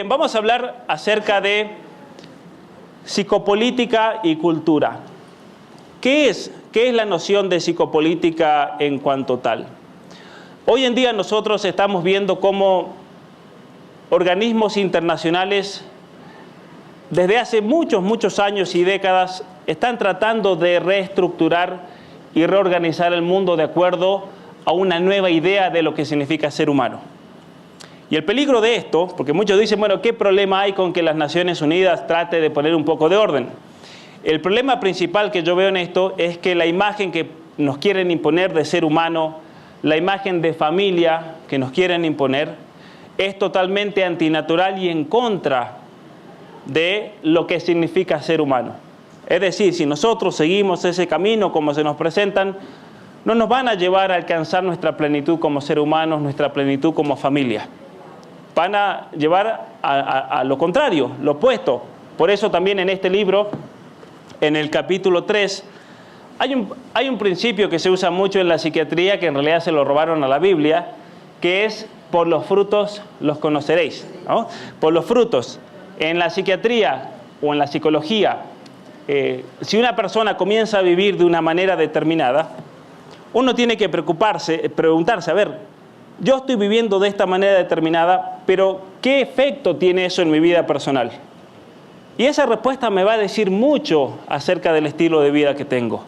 Bien, vamos a hablar acerca de psicopolítica y cultura. ¿Qué es la noción de psicopolítica en cuanto tal? Hoy en día nosotros estamos viendo cómo organismos internacionales desde hace muchos años y décadas están tratando de reestructurar y reorganizar el mundo de acuerdo a una nueva idea de lo que significa ser humano. Y el peligro de esto, porque muchos dicen, bueno, ¿qué problema hay con que las Naciones Unidas trate de poner un poco de orden? El problema principal que yo veo en esto es que la imagen que nos quieren imponer de ser humano, la imagen de familia que nos quieren imponer, es totalmente antinatural y en contra de lo que significa ser humano. Es decir, si nosotros seguimos ese camino como se nos presentan, no nos van a llevar a alcanzar nuestra plenitud como ser humanos, nuestra plenitud como familia. Van a llevar a lo contrario, lo opuesto. Por eso también en este libro, en el capítulo 3, hay un principio que se usa mucho en la psiquiatría, que en realidad se lo robaron a la Biblia, que es por los frutos los conoceréis, ¿no? Por los frutos. En la psiquiatría o en la psicología, si una persona comienza a vivir de una manera determinada, uno tiene que preguntarse, a ver, yo estoy viviendo de esta manera determinada, pero ¿qué efecto tiene eso en mi vida personal? Y esa respuesta me va a decir mucho acerca del estilo de vida que tengo.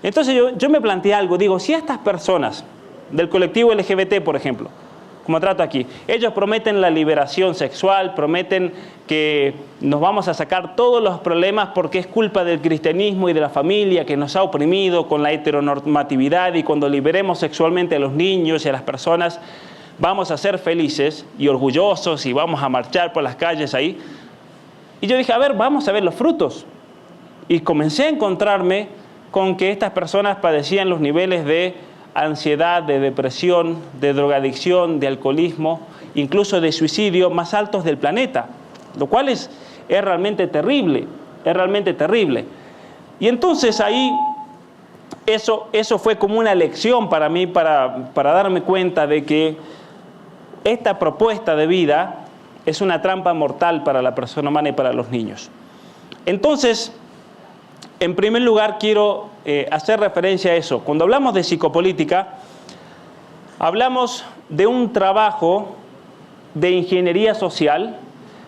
Entonces yo me planteé algo, digo, si estas personas del colectivo LGBT, por ejemplo, como trato aquí, ellos prometen la liberación sexual, prometen que nos vamos a sacar todos los problemas porque es culpa del cristianismo y de la familia que nos ha oprimido con la heteronormatividad, y cuando liberemos sexualmente a los niños y a las personas vamos a ser felices y orgullosos y vamos a marchar por las calles ahí. Y yo dije, a ver, vamos a ver los frutos. Y comencé a encontrarme con que estas personas padecían los niveles de ansiedad, de depresión, de drogadicción, de alcoholismo, incluso de suicidio más altos del planeta, lo cual es realmente terrible, es realmente terrible. Y entonces ahí eso fue como una lección para mí, para darme cuenta de que esta propuesta de vida es una trampa mortal para la persona humana y para los niños. Entonces, en primer lugar, quiero hacer referencia a eso. Cuando hablamos de psicopolítica, hablamos de un trabajo de ingeniería social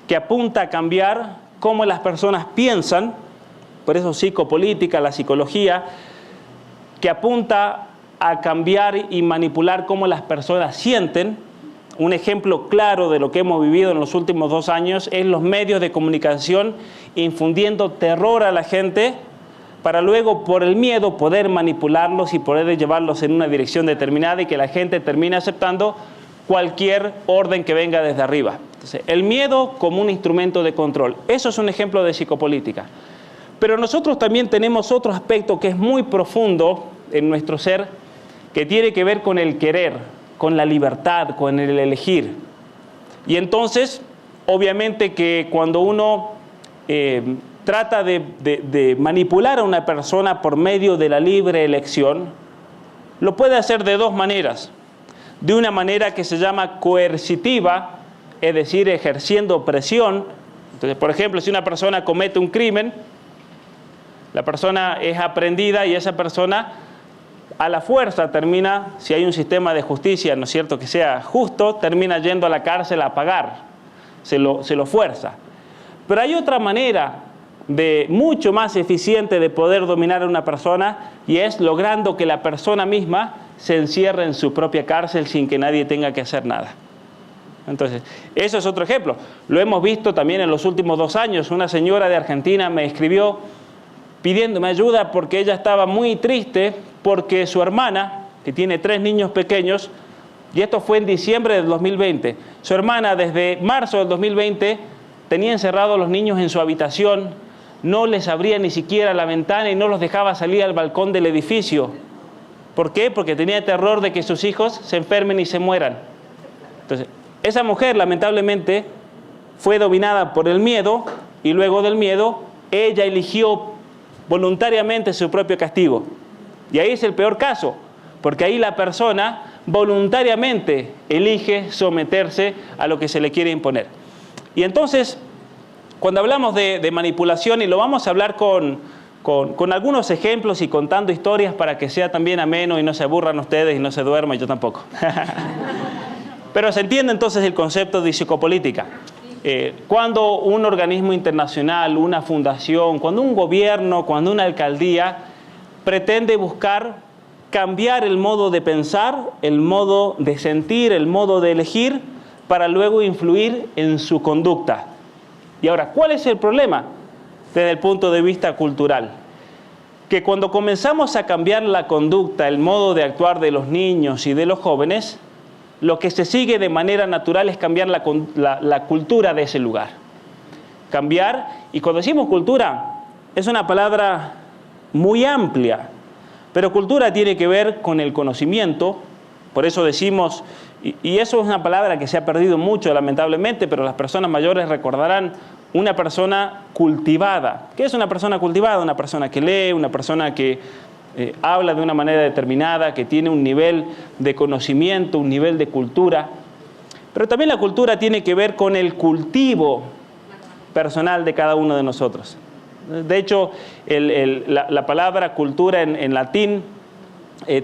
que apunta a cambiar cómo las personas piensan, por eso psicopolítica, la psicología, que apunta a cambiar y manipular cómo las personas sienten. Un ejemplo claro de lo que hemos vivido en los últimos 2 años es los medios de comunicación infundiendo terror a la gente, para luego, por el miedo, poder manipularlos y poder llevarlos en una dirección determinada y que la gente termine aceptando cualquier orden que venga desde arriba. Entonces, el miedo como un instrumento de control. Eso es un ejemplo de psicopolítica. Pero nosotros también tenemos otro aspecto que es muy profundo en nuestro ser, que tiene que ver con el querer, con la libertad, con el elegir. Y entonces, obviamente que cuando uno trata de manipular a una persona por medio de la libre elección, lo puede hacer de 2 maneras. De una manera que se llama coercitiva, es decir, ejerciendo presión. Entonces, por ejemplo, si una persona comete un crimen, la persona es aprendida y esa persona a la fuerza termina, si hay un sistema de justicia, ¿no es cierto?, que sea justo, termina yendo a la cárcel a pagar, se lo fuerza. Pero hay otra manera mucho más eficiente de poder dominar a una persona, y es logrando que la persona misma se encierre en su propia cárcel sin que nadie tenga que hacer nada. Entonces, eso es otro ejemplo. Lo hemos visto también en los últimos 2 años. Una señora de Argentina me escribió pidiéndome ayuda porque ella estaba muy triste porque su hermana, que tiene 3 niños pequeños, y esto fue en diciembre del 2020, su hermana desde marzo del 2020 tenía encerrados a los niños en su habitación, no les abría ni siquiera la ventana y no los dejaba salir al balcón del edificio. ¿Por qué? Porque tenía terror de que sus hijos se enfermen y se mueran. Entonces, esa mujer lamentablemente fue dominada por el miedo, y luego del miedo ella eligió voluntariamente su propio castigo. Y ahí es el peor caso, porque ahí la persona voluntariamente elige someterse a lo que se le quiere imponer. Y entonces, cuando hablamos de manipulación, y lo vamos a hablar con algunos ejemplos y contando historias para que sea también ameno y no se aburran ustedes y no se duerman, yo tampoco. Pero se entiende entonces el concepto de psicopolítica. Cuando un organismo internacional, una fundación, cuando un gobierno, cuando una alcaldía pretende buscar cambiar el modo de pensar, el modo de sentir, el modo de elegir, para luego influir en su conducta. Y ahora, ¿cuál es el problema desde el punto de vista cultural? Que cuando comenzamos a cambiar la conducta, el modo de actuar de los niños y de los jóvenes, lo que se sigue de manera natural es cambiar la cultura de ese lugar. Cambiar, y cuando decimos cultura, es una palabra muy amplia, pero cultura tiene que ver con el conocimiento. Por eso decimos, y eso es una palabra que se ha perdido mucho lamentablemente, pero las personas mayores recordarán una persona cultivada. ¿Qué es una persona cultivada? Una persona que lee, una persona que habla de una manera determinada, que tiene un nivel de conocimiento, un nivel de cultura. Pero también la cultura tiene que ver con el cultivo personal de cada uno de nosotros. De hecho, la palabra cultura en latín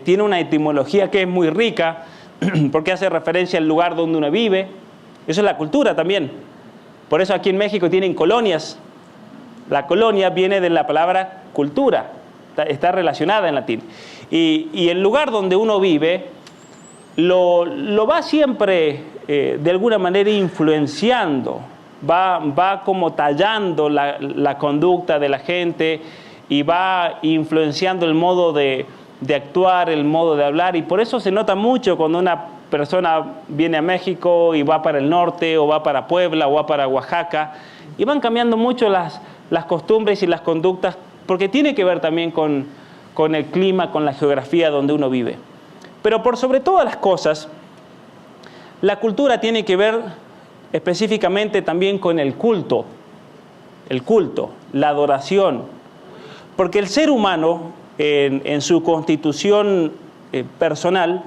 tiene una etimología que es muy rica, porque hace referencia al lugar donde uno vive. Eso es la cultura también. Por eso aquí en México tienen colonias. La colonia viene de la palabra cultura, está relacionada en latín. Y el lugar donde uno vive lo va siempre de alguna manera influenciando, va como tallando la conducta de la gente y va influenciando el modo de actuar, el modo de hablar, y por eso se nota mucho cuando una persona viene a México y va para el norte, o va para Puebla, o va para Oaxaca, y van cambiando mucho las costumbres y las conductas, porque tiene que ver también con el clima, con la geografía donde uno vive. Pero por sobre todas las cosas, la cultura tiene que ver específicamente también con el culto, la adoración, porque el ser humano en su constitución personal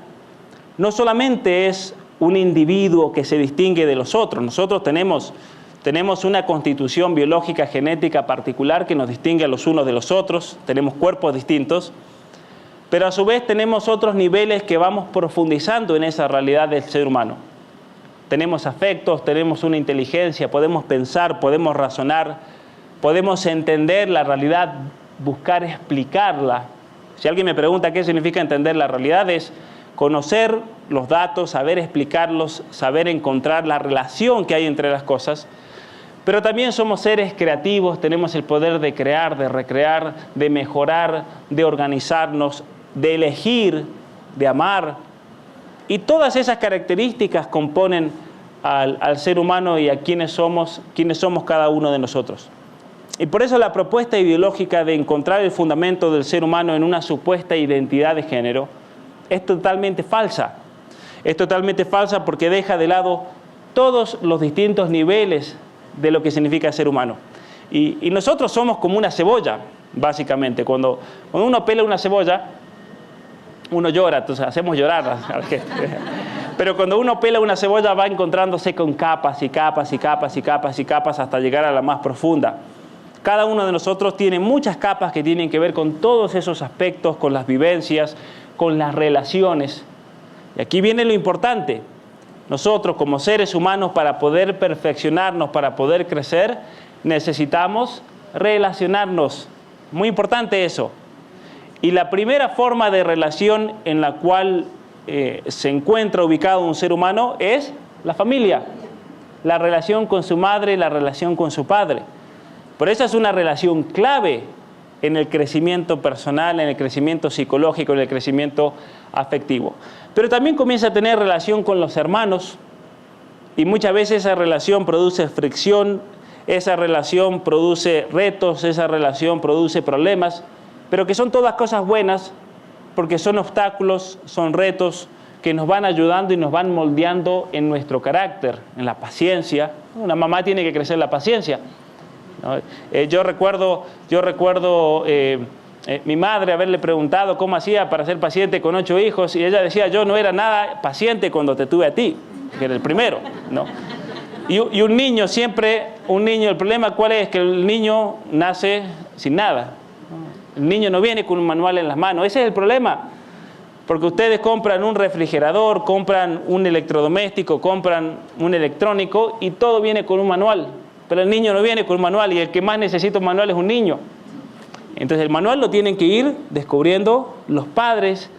no solamente es un individuo que se distingue de los otros. Nosotros tenemos una constitución biológica genética particular que nos distingue a los unos de los otros, tenemos cuerpos distintos, pero a su vez tenemos otros niveles que vamos profundizando en esa realidad del ser humano. Tenemos afectos, tenemos una inteligencia, podemos pensar, podemos razonar, podemos entender la realidad, buscar explicarla. Si alguien me pregunta qué significa entender la realidad, es conocer los datos, saber explicarlos, saber encontrar la relación que hay entre las cosas. Pero también somos seres creativos, tenemos el poder de crear, de recrear, de mejorar, de organizarnos, de elegir, de amar. Y todas esas características componen al ser humano y a quienes somos cada uno de nosotros. Y por eso la propuesta ideológica de encontrar el fundamento del ser humano en una supuesta identidad de género es totalmente falsa. Es totalmente falsa porque deja de lado todos los distintos niveles de lo que significa ser humano. Y nosotros somos como una cebolla, básicamente. Cuando uno pela una cebolla, uno llora, entonces hacemos llorar a la gente. Pero cuando uno pela una cebolla va encontrándose con capas y capas y capas y capas y capas hasta llegar a la más profunda. Cada uno de nosotros tiene muchas capas que tienen que ver con todos esos aspectos, con las vivencias, con las relaciones. Y aquí viene lo importante. Nosotros como seres humanos, para poder perfeccionarnos, para poder crecer, necesitamos relacionarnos. Muy importante eso. Y la primera forma de relación en la cual se encuentra ubicado un ser humano es la familia. La relación con su madre, la relación con su padre. Por eso es una relación clave en el crecimiento personal, en el crecimiento psicológico, en el crecimiento afectivo. Pero también comienza a tener relación con los hermanos, y muchas veces esa relación produce fricción, esa relación produce retos, esa relación produce problemas, pero que son todas cosas buenas, porque son obstáculos, son retos que nos van ayudando y nos van moldeando en nuestro carácter, en la paciencia. Una mamá tiene que crecer la paciencia. Yo recuerdo mi madre haberle preguntado cómo hacía para ser paciente con 8 hijos, y ella decía: yo no era nada paciente cuando te tuve a ti, que era el primero, ¿no? Y un niño siempre, el problema cuál es, que el niño nace sin nada. El niño no viene con un manual en las manos, ese es el problema. Porque ustedes compran un refrigerador, compran un electrodoméstico, compran un electrónico y todo viene con un manual. Pero el niño no viene con un manual y el que más necesita un manual es un niño. Entonces el manual lo tienen que ir descubriendo los padres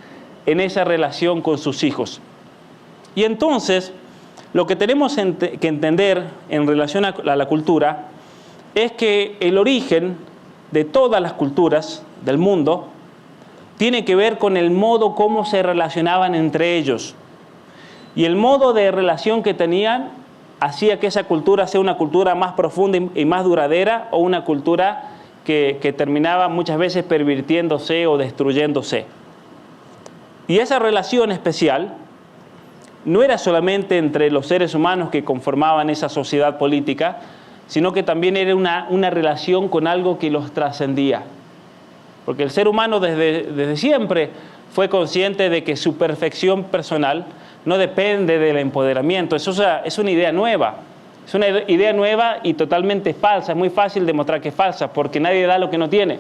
en esa relación con sus hijos. Y entonces, lo que tenemos que entender en relación a la cultura es que el origen de todas las culturas del mundo tiene que ver con el modo como se relacionaban entre ellos. Y el modo de relación que tenían hacía que esa cultura sea una cultura más profunda y más duradera, o una cultura que terminaba muchas veces pervirtiéndose o destruyéndose. Y esa relación especial no era solamente entre los seres humanos que conformaban esa sociedad política, sino que también era una relación con algo que los trascendía. Porque el ser humano desde siempre fue consciente de que su perfección personal no depende del empoderamiento. Eso es una idea nueva. Es una idea nueva y totalmente falsa. Es muy fácil demostrar que es falsa, porque nadie da lo que no tiene.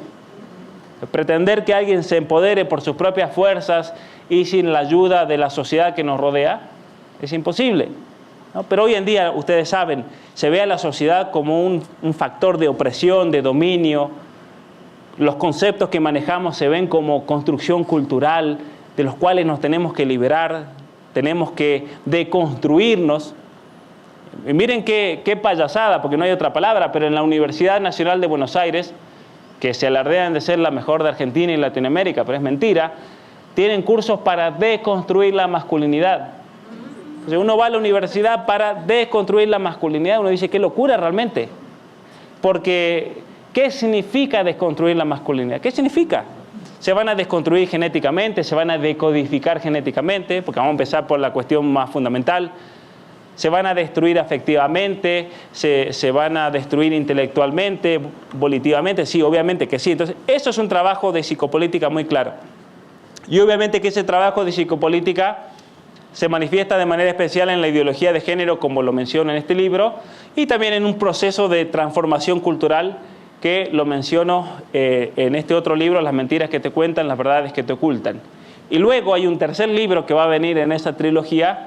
Pretender que alguien se empodere por sus propias fuerzas y sin la ayuda de la sociedad que nos rodea es imposible, ¿no? Pero hoy en día, ustedes saben, se ve a la sociedad como un factor de opresión, de dominio. Los conceptos que manejamos se ven como construcción cultural, de los cuales nos tenemos que liberar, tenemos que deconstruirnos. Y miren qué payasada, porque no hay otra palabra, pero en la Universidad Nacional de Buenos Aires, que se alardean de ser la mejor de Argentina y Latinoamérica, pero es mentira, tienen cursos para deconstruir la masculinidad. O sea, uno va a la universidad para desconstruir la masculinidad, uno dice, qué locura realmente. Porque, ¿qué significa desconstruir la masculinidad? ¿Qué significa? Se van a desconstruir genéticamente, se van a decodificar genéticamente, porque vamos a empezar por la cuestión más fundamental. Se van a destruir afectivamente, se van a destruir intelectualmente, volitivamente, sí, obviamente que sí. Entonces, eso es un trabajo de psicopolítica muy claro. Y obviamente que ese trabajo de psicopolítica se manifiesta de manera especial en la ideología de género, como lo menciono en este libro, y también en un proceso de transformación cultural que lo menciono en este otro libro, Las mentiras que te cuentan, las verdades que te ocultan. Y luego hay un tercer libro que va a venir en esa trilogía,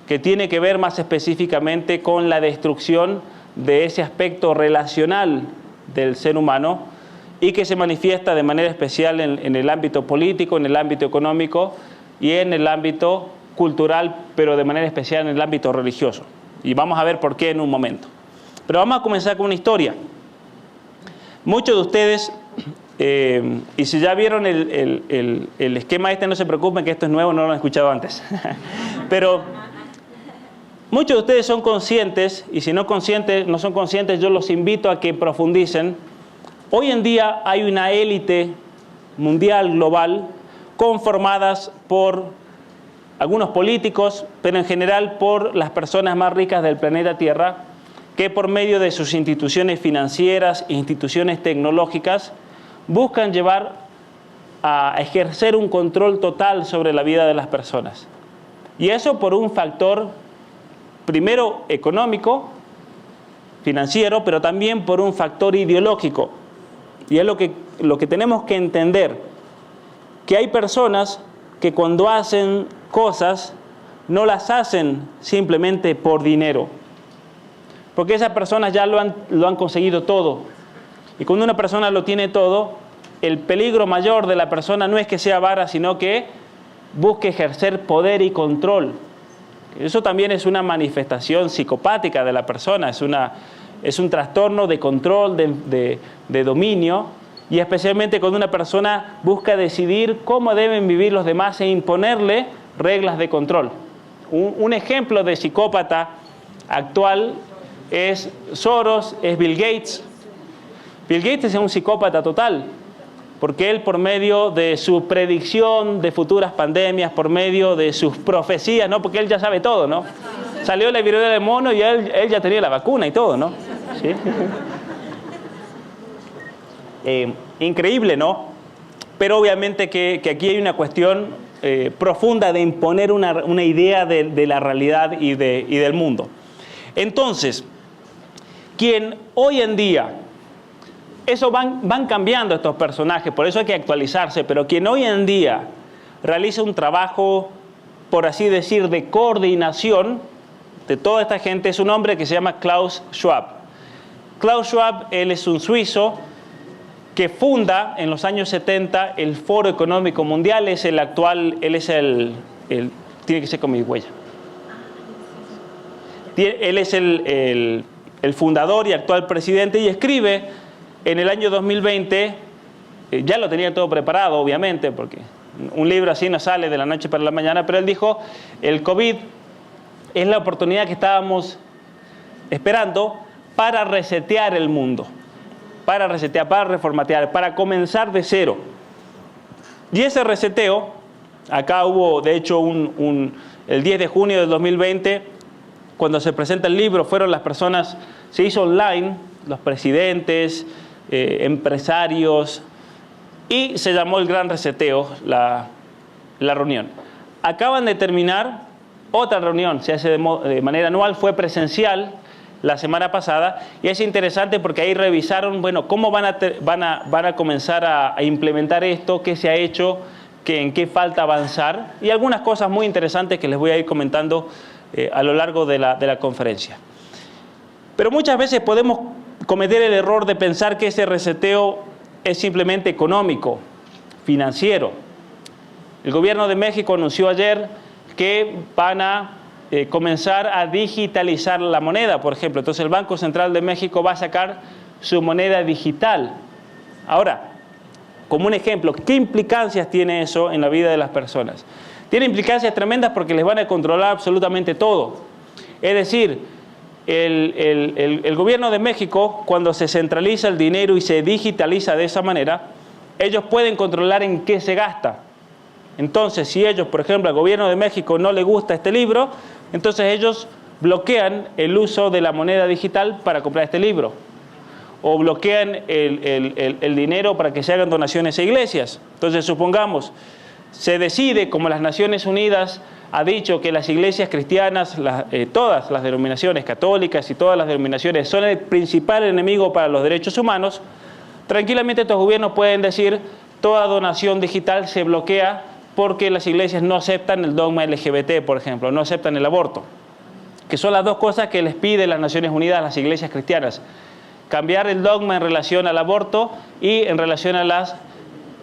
que tiene que ver más específicamente con la destrucción de ese aspecto relacional del ser humano y que se manifiesta de manera especial en el ámbito político, en el ámbito económico y en el ámbito cultural, pero de manera especial en el ámbito religioso. Y vamos a ver por qué en un momento. Pero vamos a comenzar con una historia. Muchos de ustedes, y si ya vieron el esquema este, no se preocupen que esto es nuevo, no lo han escuchado antes. Pero muchos de ustedes son conscientes, y si no son conscientes, yo los invito a que profundicen. Hoy en día hay una élite mundial, global, conformadas por algunos políticos, pero en general por las personas más ricas del planeta Tierra, que por medio de sus instituciones financieras, instituciones tecnológicas, buscan llevar a ejercer un control total sobre la vida de las personas. Y eso por un factor, primero económico, financiero, pero también por un factor ideológico. Y es lo que tenemos que entender, que hay personas que cuando hacen cosas no las hacen simplemente por dinero, porque esas personas ya lo han conseguido todo. Y cuando una persona lo tiene todo, el peligro mayor de la persona no es que sea avara, sino que busque ejercer poder y control. Eso también es una manifestación psicopática de la persona, es un trastorno de control, de dominio, y especialmente cuando una persona busca decidir cómo deben vivir los demás e imponerle reglas de control. Un ejemplo de psicópata actual es Soros, es Bill Gates. Bill Gates es un psicópata total, porque él, por medio de su predicción de futuras pandemias, por medio de sus profecías, ¿no? Porque él ya sabe todo, ¿no? Salió la viruela del mono y él ya tenía la vacuna y todo, ¿no? ¿Sí? Increíble, ¿no? Pero obviamente que aquí hay una cuestión profunda de imponer una idea de la realidad y del mundo. Entonces, quien hoy en día, eso van cambiando estos personajes, por eso hay que actualizarse, pero quien hoy en día realiza un trabajo, por así decir, de coordinación de toda esta gente es un hombre que se llama Klaus Schwab. Klaus Schwab, él es un suizo que funda en los años 70 el Foro Económico Mundial, es el actual, él es tiene que ser con mi huella. Él es el fundador y actual presidente y escribe en el año 2020, ya lo tenía todo preparado obviamente, porque un libro así no sale de la noche para la mañana, pero él dijo, el COVID es la oportunidad que estábamos esperando para resetear el mundo, para resetear, para reformatear, para comenzar de cero. Y ese reseteo, acá hubo de hecho el 10 de junio del 2020, cuando se presenta el libro, fueron las personas, se hizo online, los presidentes, empresarios, y se llamó el Gran Reseteo, la reunión. Acaban de terminar otra reunión, se hace de manera anual, fue presencial la semana pasada, y es interesante porque ahí revisaron, bueno, cómo van a comenzar a implementar esto, qué se ha hecho, en qué falta avanzar, y algunas cosas muy interesantes que les voy a ir comentando a lo largo de la conferencia. Pero muchas veces podemos cometer el error de pensar que ese reseteo es simplemente económico, financiero. El gobierno de México anunció ayer que van a comenzar a digitalizar la moneda, por ejemplo. Entonces el Banco Central de México va a sacar su moneda digital. Ahora, como un ejemplo, ¿qué implicancias tiene eso en la vida de las personas? Tiene implicancias tremendas porque les van a controlar absolutamente todo. Es decir, el gobierno de México, cuando se centraliza el dinero y se digitaliza de esa manera, ellos pueden controlar en qué se gasta. Entonces, si ellos, por ejemplo, al gobierno de México no le gusta este libro, entonces ellos bloquean el uso de la moneda digital para comprar este libro. O bloquean el dinero para que se hagan donaciones a iglesias. Entonces, supongamos, se decide, como las Naciones Unidas ha dicho que las iglesias cristianas, todas las denominaciones católicas y todas las denominaciones son el principal enemigo para los derechos humanos, tranquilamente estos gobiernos pueden decir toda donación digital se bloquea porque las iglesias no aceptan el dogma LGBT, por ejemplo, no aceptan el aborto, que son las dos cosas que les pide las Naciones Unidas a las iglesias cristianas. Cambiar el dogma en relación al aborto y en relación a las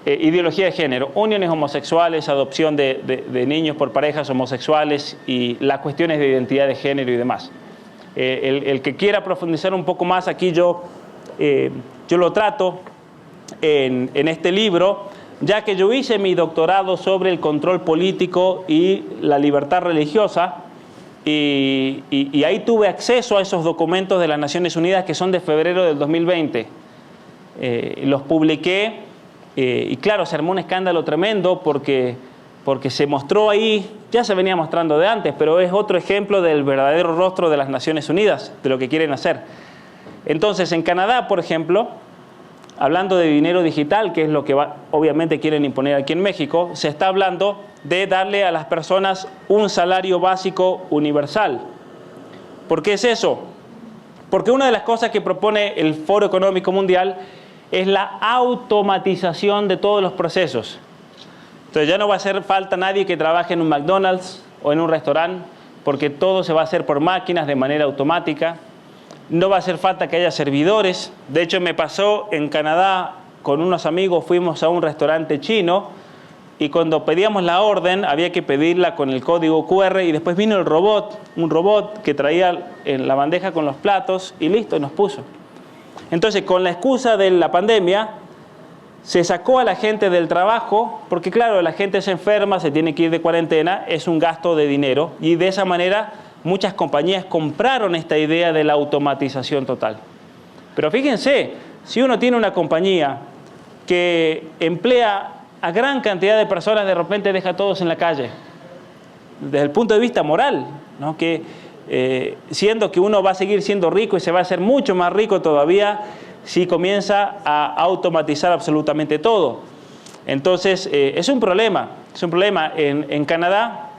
ideología de género, uniones homosexuales, adopción de niños por parejas homosexuales y las cuestiones de identidad de género y demás. El que quiera profundizar un poco más, aquí yo lo trato en este libro, ya que yo hice mi doctorado sobre el control político y la libertad religiosa, y ahí tuve acceso a esos documentos de las Naciones Unidas que son de febrero del 2020. Los publiqué. Y claro, se armó un escándalo tremendo porque se mostró ahí, ya se venía mostrando de antes, pero es otro ejemplo del verdadero rostro de las Naciones Unidas, de lo que quieren hacer. Entonces, en Canadá, por ejemplo, hablando de dinero digital, que es lo que obviamente quieren imponer aquí en México, se está hablando de darle a las personas un salario básico universal. ¿Por qué es eso? Porque una de las cosas que propone el Foro Económico Mundial es la automatización de todos los procesos. Entonces ya no va a hacer falta nadie que trabaje en un McDonald's o en un restaurante, porque todo se va a hacer por máquinas de manera automática. No va a hacer falta que haya servidores. De hecho, me pasó en Canadá con unos amigos, fuimos a un restaurante chino y cuando pedíamos la orden había que pedirla con el código QR y después vino el robot, un robot que traía en la bandeja con los platos y listo, nos puso. Entonces, con la excusa de la pandemia, se sacó a la gente del trabajo, porque claro, la gente se enferma, se tiene que ir de cuarentena, es un gasto de dinero, y de esa manera muchas compañías compraron esta idea de la automatización total. Pero fíjense, si uno tiene una compañía que emplea a gran cantidad de personas, de repente deja a todos en la calle, desde el punto de vista moral, ¿no? Siendo que uno va a seguir siendo rico y se va a hacer mucho más rico todavía si comienza a automatizar absolutamente todo. Entonces, es un problema. En Canadá,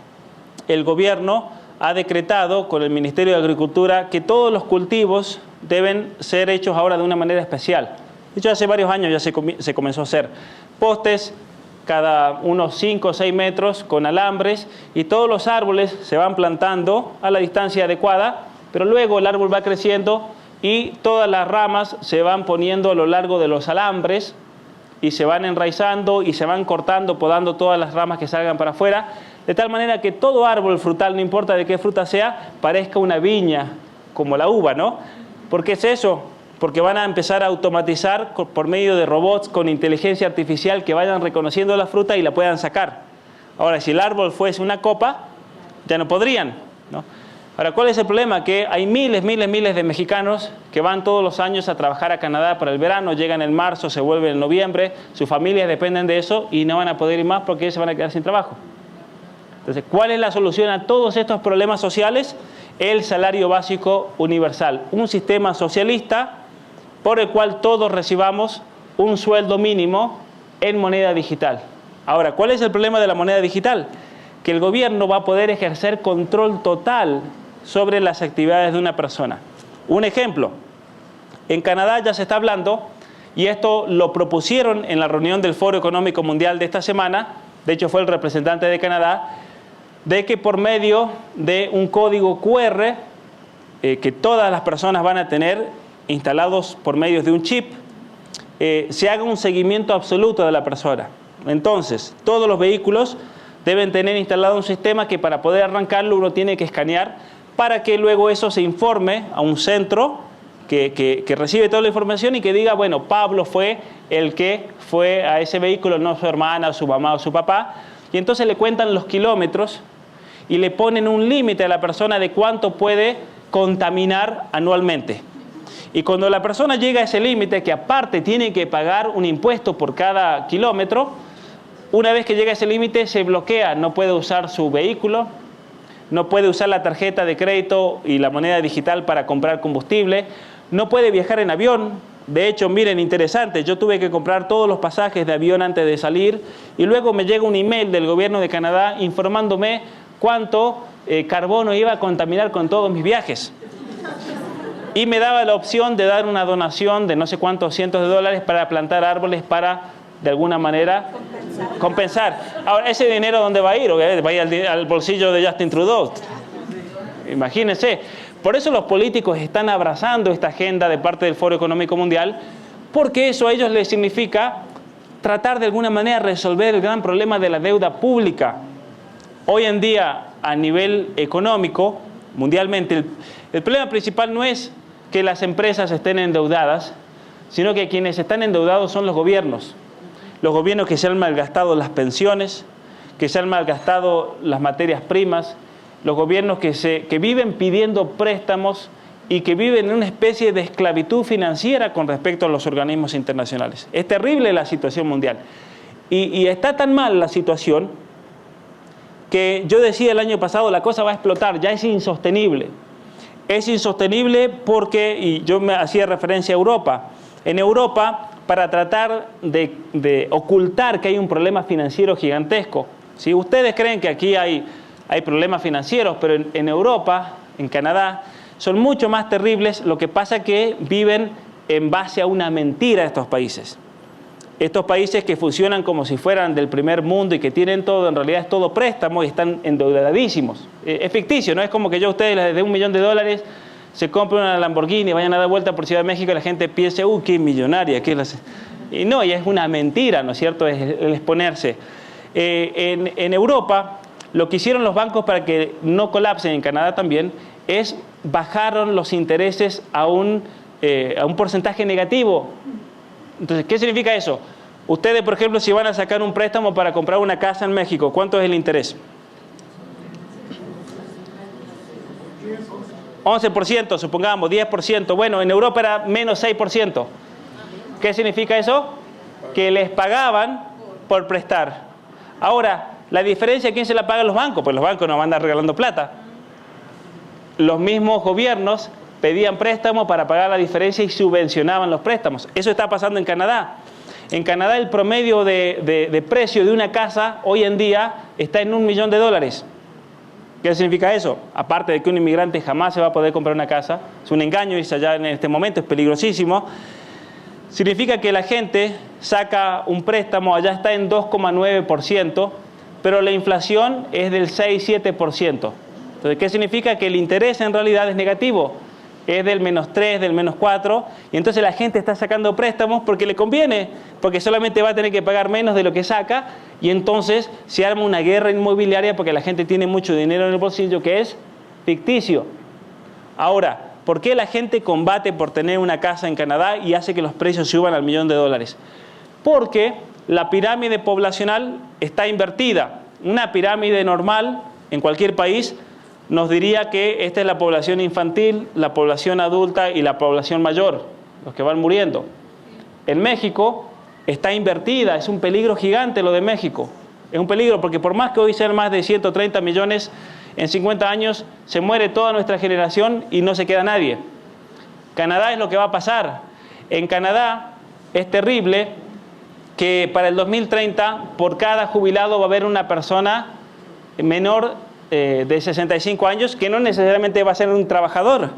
el gobierno ha decretado con el Ministerio de Agricultura que todos los cultivos deben ser hechos ahora de una manera especial. De hecho, hace varios años ya se comenzó a hacer postes cada unos 5 o 6 metros con alambres, y todos los árboles se van plantando a la distancia adecuada, pero luego el árbol va creciendo y todas las ramas se van poniendo a lo largo de los alambres y se van enraizando y se van cortando, podando todas las ramas que salgan para afuera, de tal manera que todo árbol frutal, no importa de qué fruta sea, parezca una viña, como la uva, ¿no? ¿Por qué es eso? Porque van a empezar a automatizar por medio de robots con inteligencia artificial que vayan reconociendo la fruta y la puedan sacar. Ahora, si el árbol fuese una copa, ya no podrían, ¿no? Ahora, ¿cuál es el problema? Que hay miles de mexicanos que van todos los años a trabajar a Canadá para el verano, llegan en marzo, se vuelven en noviembre, sus familias dependen de eso y no van a poder ir más porque ellos se van a quedar sin trabajo. Entonces, ¿cuál es la solución a todos estos problemas sociales? El salario básico universal, un sistema socialista por el cual todos recibamos un sueldo mínimo en moneda digital. Ahora, ¿cuál es el problema de la moneda digital? Que el gobierno va a poder ejercer control total sobre las actividades de una persona. Un ejemplo, en Canadá ya se está hablando, y esto lo propusieron en la reunión del Foro Económico Mundial de esta semana, de hecho fue el representante de Canadá, de que por medio de un código QR que todas las personas van a tener instalados por medio de un chip, se haga un seguimiento absoluto de la persona. Entonces, todos los vehículos deben tener instalado un sistema que para poder arrancarlo uno tiene que escanear para que luego eso se informe a un centro que recibe toda la información y que diga, bueno, Pablo fue el que fue a ese vehículo, no su hermana, su mamá o su papá, y entonces le cuentan los kilómetros y le ponen un límite a la persona de cuánto puede contaminar anualmente. Y cuando la persona llega a ese límite, que aparte tiene que pagar un impuesto por cada kilómetro, una vez que llega a ese límite se bloquea, no puede usar su vehículo, no puede usar la tarjeta de crédito y la moneda digital para comprar combustible, no puede viajar en avión. De hecho, miren, interesante, yo tuve que comprar todos los pasajes de avión antes de salir y luego me llega un email del gobierno de Canadá informándome cuánto carbono iba a contaminar con todos mis viajes. Y me daba la opción de dar una donación de no sé cuántos cientos de dólares para plantar árboles para, de alguna manera, compensar. Ahora, ¿ese dinero dónde va a ir? Va a ir al bolsillo de Justin Trudeau. Imagínense. Por eso los políticos están abrazando esta agenda de parte del Foro Económico Mundial, porque eso a ellos les significa tratar de alguna manera resolver el gran problema de la deuda pública. Hoy en día, a nivel económico, mundialmente, el problema principal no es que las empresas estén endeudadas, sino que quienes están endeudados son los gobiernos. Los gobiernos que se han malgastado las pensiones, que se han malgastado las materias primas, los gobiernos que viven pidiendo préstamos y que viven en una especie de esclavitud financiera con respecto a los organismos internacionales. Es terrible la situación mundial. Y está tan mal la situación que yo decía el año pasado, la cosa va a explotar, ya es insostenible. Es insostenible porque, y yo me hacía referencia a Europa, en Europa, para tratar de ocultar que hay un problema financiero gigantesco. Si ustedes creen que aquí hay problemas financieros, pero en Europa, en Canadá, son mucho más terribles. Lo que pasa es que viven en base a una mentira estos países. Estos países que funcionan como si fueran del primer mundo y que tienen todo, en realidad es todo préstamo y están endeudadísimos. Es ficticio, no es como que yo a ustedes les dé $1 millón, se compren una Lamborghini, vayan a dar vuelta por Ciudad de México y la gente piense, qué millonaria, qué es. Y no, y es una mentira, ¿no es cierto?, es el exponerse. En Europa, lo que hicieron los bancos para que no colapsen, en Canadá también, es bajaron los intereses a un porcentaje negativo. Entonces, ¿qué significa eso? Ustedes, por ejemplo, si van a sacar un préstamo para comprar una casa en México, ¿cuánto es el interés? 11%, supongamos, 10%. Bueno, en Europa era menos 6%. ¿Qué significa eso? Que les pagaban por prestar. Ahora, la diferencia, ¿quién se la paga a los bancos? Pues los bancos no van a andar regalando plata. Los mismos gobiernos pedían préstamos para pagar la diferencia y subvencionaban los préstamos. Eso está pasando en Canadá. En Canadá el promedio de precio de una casa hoy en día está en $1 millón. ¿Qué significa eso? Aparte de que un inmigrante jamás se va a poder comprar una casa, es un engaño irse allá en este momento, es peligrosísimo. Significa que la gente saca un préstamo, allá está en 2,9%, pero la inflación es del 6-7%. Entonces, ¿qué significa? Que el interés en realidad es negativo, es del -3, del -4, y entonces la gente está sacando préstamos porque le conviene, porque solamente va a tener que pagar menos de lo que saca, y entonces se arma una guerra inmobiliaria porque la gente tiene mucho dinero en el bolsillo que es ficticio. Ahora, ¿por qué la gente combate por tener una casa en Canadá y hace que los precios suban al $1.000.000? Porque la pirámide poblacional está invertida. Una pirámide normal en cualquier país nos diría que esta es la población infantil, la población adulta y la población mayor, los que van muriendo. En México está invertida, es un peligro gigante lo de México. Es un peligro porque por más que hoy sean más de 130 millones, en 50 años se muere toda nuestra generación y no se queda nadie. Canadá es lo que va a pasar. En Canadá es terrible que para el 2030 por cada jubilado va a haber una persona menor de 65 años que no necesariamente va a ser un trabajador,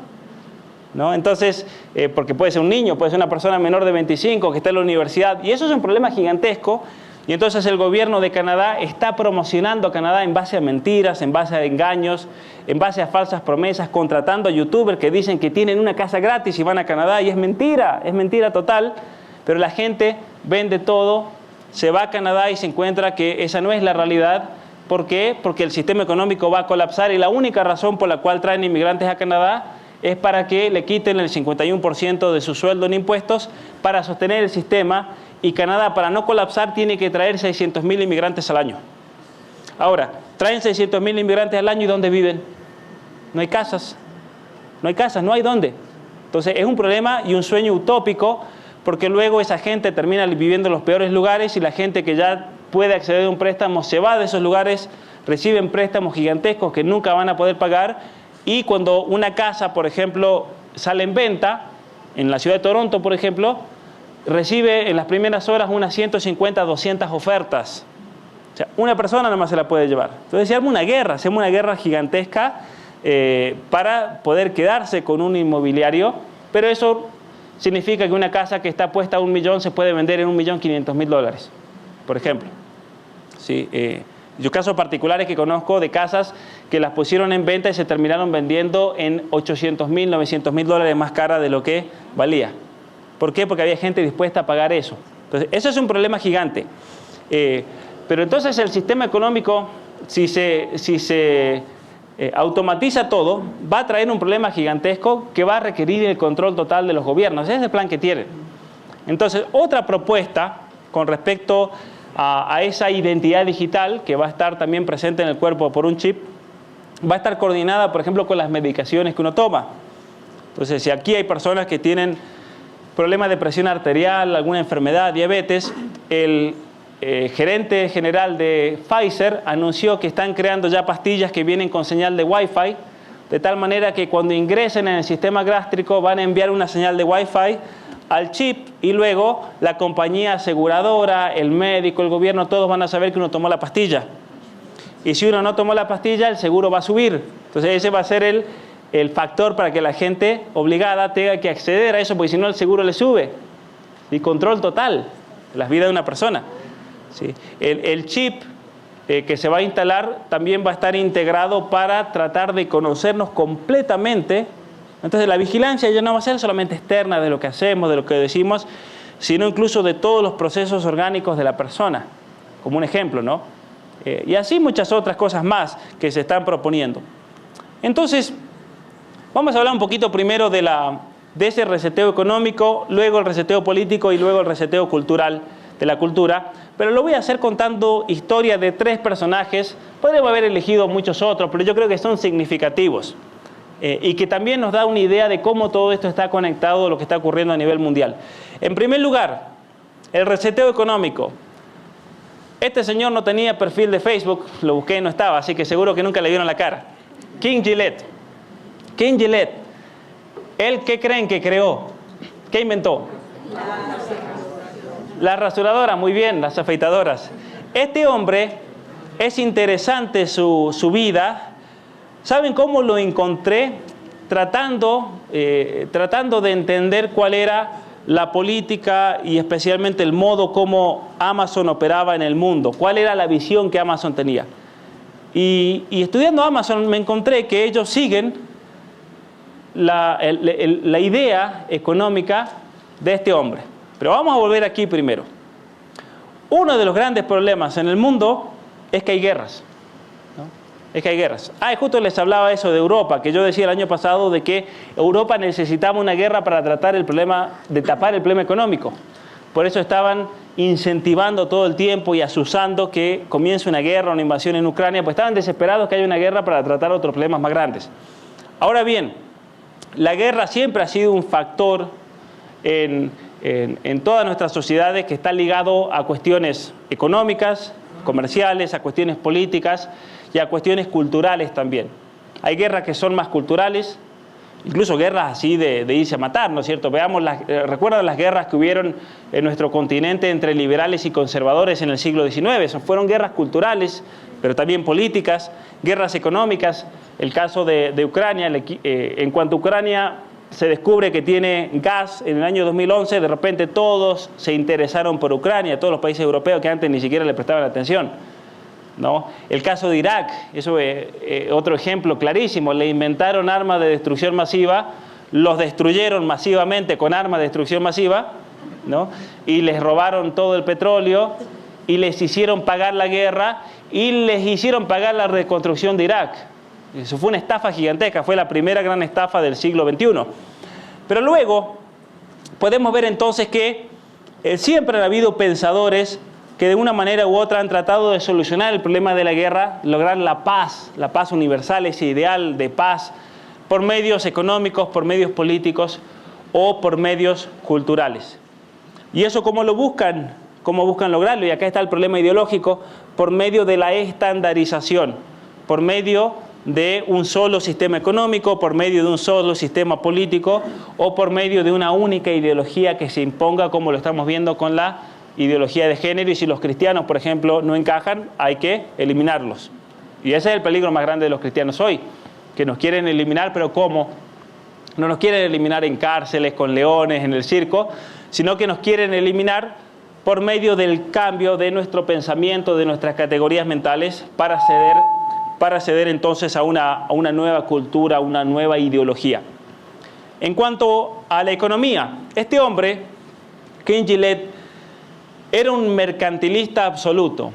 ¿no? Entonces, porque puede ser un niño, puede ser una persona menor de 25 que está en la universidad, y eso es un problema gigantesco. Y entonces el gobierno de Canadá está promocionando a Canadá en base a mentiras, en base a engaños, en base a falsas promesas, contratando a youtubers que dicen que tienen una casa gratis y van a Canadá, y es mentira total, pero la gente vende todo, se va a Canadá y se encuentra que esa no es la realidad. ¿Por qué? Porque el sistema económico va a colapsar y la única razón por la cual traen inmigrantes a Canadá es para que le quiten el 51% de su sueldo en impuestos para sostener el sistema, y Canadá, para no colapsar, tiene que traer 600.000 inmigrantes al año. Ahora, traen 600.000 inmigrantes al año, ¿y dónde viven? No hay casas, no hay dónde. Entonces es un problema y un sueño utópico, porque luego esa gente termina viviendo en los peores lugares y la gente que ya puede acceder a un préstamo se va de esos lugares, reciben préstamos gigantescos que nunca van a poder pagar, y cuando una casa, por ejemplo, sale en venta, en la ciudad de Toronto, por ejemplo, recibe en las primeras horas unas 150, 200 ofertas. O sea, una persona nada más se la puede llevar. Entonces se arma una guerra gigantesca para poder quedarse con un inmobiliario, pero eso significa que una casa que está puesta a $1 millón se puede vender en $1.500.000, por ejemplo. ¿Sí? Yo casos particulares que conozco de casas que las pusieron en venta y se terminaron vendiendo en $800.000, $900.000 más cara de lo que valía. ¿Por qué? Porque había gente dispuesta a pagar eso. Entonces, eso es un problema gigante. Pero entonces el sistema económico, si se automatiza todo, va a traer un problema gigantesco que va a requerir el control total de los gobiernos. Ese es el plan que tienen. Entonces, otra propuesta con respecto a esa identidad digital que va a estar también presente en el cuerpo por un chip, va a estar coordinada, por ejemplo, con las medicaciones que uno toma. Entonces, si aquí hay personas que tienen problemas de presión arterial, alguna enfermedad, diabetes, el gerente general de Pfizer anunció que están creando ya pastillas que vienen con señal de Wi-Fi, de tal manera que cuando ingresen en el sistema gástrico van a enviar una señal de Wi-Fi al chip, y luego la compañía aseguradora, el médico, el gobierno, todos van a saber que uno tomó la pastilla. Y si uno no tomó la pastilla, el seguro va a subir. Entonces ese va a ser el factor para que la gente obligada tenga que acceder a eso, porque si no el seguro le sube. Y control total de las vidas de una persona. ¿Sí? El chip que se va a instalar también va a estar integrado para tratar de conocernos completamente. Entonces la vigilancia ya no va a ser solamente externa de lo que hacemos, de lo que decimos, sino incluso de todos los procesos orgánicos de la persona, como un ejemplo, ¿no? Y así muchas otras cosas más que se están proponiendo. Entonces, vamos a hablar un poquito primero de ese reseteo económico, luego el reseteo político y luego el reseteo cultural, de la cultura, pero lo voy a hacer contando historias de 3 personajes. Podríamos haber elegido muchos otros, pero yo creo que son significativos y que también nos da una idea de cómo todo esto está conectado a lo que está ocurriendo a nivel mundial. En primer lugar, el reseteo económico. Este señor no tenía perfil de Facebook, lo busqué y no estaba, así que seguro que nunca le vieron la cara. King Gillette. King Gillette, ¿él qué creen que creó? ¿Qué inventó? La rasuradora, muy bien, las afeitadoras. Este hombre, es interesante su vida, ¿Saben cómo lo encontré? Tratando de entender cuál era la política y especialmente el modo como Amazon operaba en el mundo. ¿Cuál era la visión que Amazon tenía? Y estudiando Amazon me encontré que ellos siguen la idea económica de este hombre. Pero vamos a volver aquí primero. Uno de los grandes problemas en el mundo es que hay guerras. Es que hay guerras. Y justo les hablaba eso de Europa, que yo decía el año pasado de que Europa necesitaba una guerra para tratar el problema, de tapar el problema económico. Por eso estaban incentivando todo el tiempo y asusando que comience una guerra, una invasión en Ucrania, pues estaban desesperados que haya una guerra para tratar otros problemas más grandes. Ahora bien, la guerra siempre ha sido un factor en todas nuestras sociedades que está ligado a cuestiones económicas, comerciales, a cuestiones políticas y a cuestiones culturales también. Hay guerras que son más culturales, incluso guerras así de irse a matar, ¿no es cierto? Veamos, recuerdan las guerras que hubieron en nuestro continente entre liberales y conservadores en el siglo XIX. Fueron guerras culturales, pero también políticas, guerras económicas. El caso de Ucrania, en cuanto a Ucrania se descubre que tiene gas en el año 2011, de repente todos se interesaron por Ucrania, todos los países europeos que antes ni siquiera le prestaban atención, ¿no? El caso de Irak, eso es otro ejemplo clarísimo. Le inventaron armas de destrucción masiva, los destruyeron masivamente con armas de destrucción masiva, ¿no? Y les robaron todo el petróleo y les hicieron pagar la guerra y les hicieron pagar la reconstrucción de Irak. Eso fue una estafa gigantesca, fue la primera gran estafa del siglo XXI. Pero luego podemos ver entonces que siempre han habido pensadores que de una manera u otra han tratado de solucionar el problema de la guerra, lograr la paz universal, ese ideal de paz, por medios económicos, por medios políticos o por medios culturales. ¿Y eso cómo lo buscan? ¿Cómo buscan lograrlo? Y acá está el problema ideológico, por medio de la estandarización, por medio de un solo sistema económico, por medio de un solo sistema político o por medio de una única ideología que se imponga, como lo estamos viendo con la ideología de género. Y si los cristianos, por ejemplo, no encajan, hay que eliminarlos. Y ese es el peligro más grande de los cristianos hoy, que nos quieren eliminar, pero ¿cómo? No nos quieren eliminar en cárceles, con leones, en el circo, sino que nos quieren eliminar por medio del cambio de nuestro pensamiento, de nuestras categorías mentales, para ceder entonces a una nueva cultura, a una nueva ideología. En cuanto a la economía, este hombre, Ken Gillette, era un mercantilista absoluto.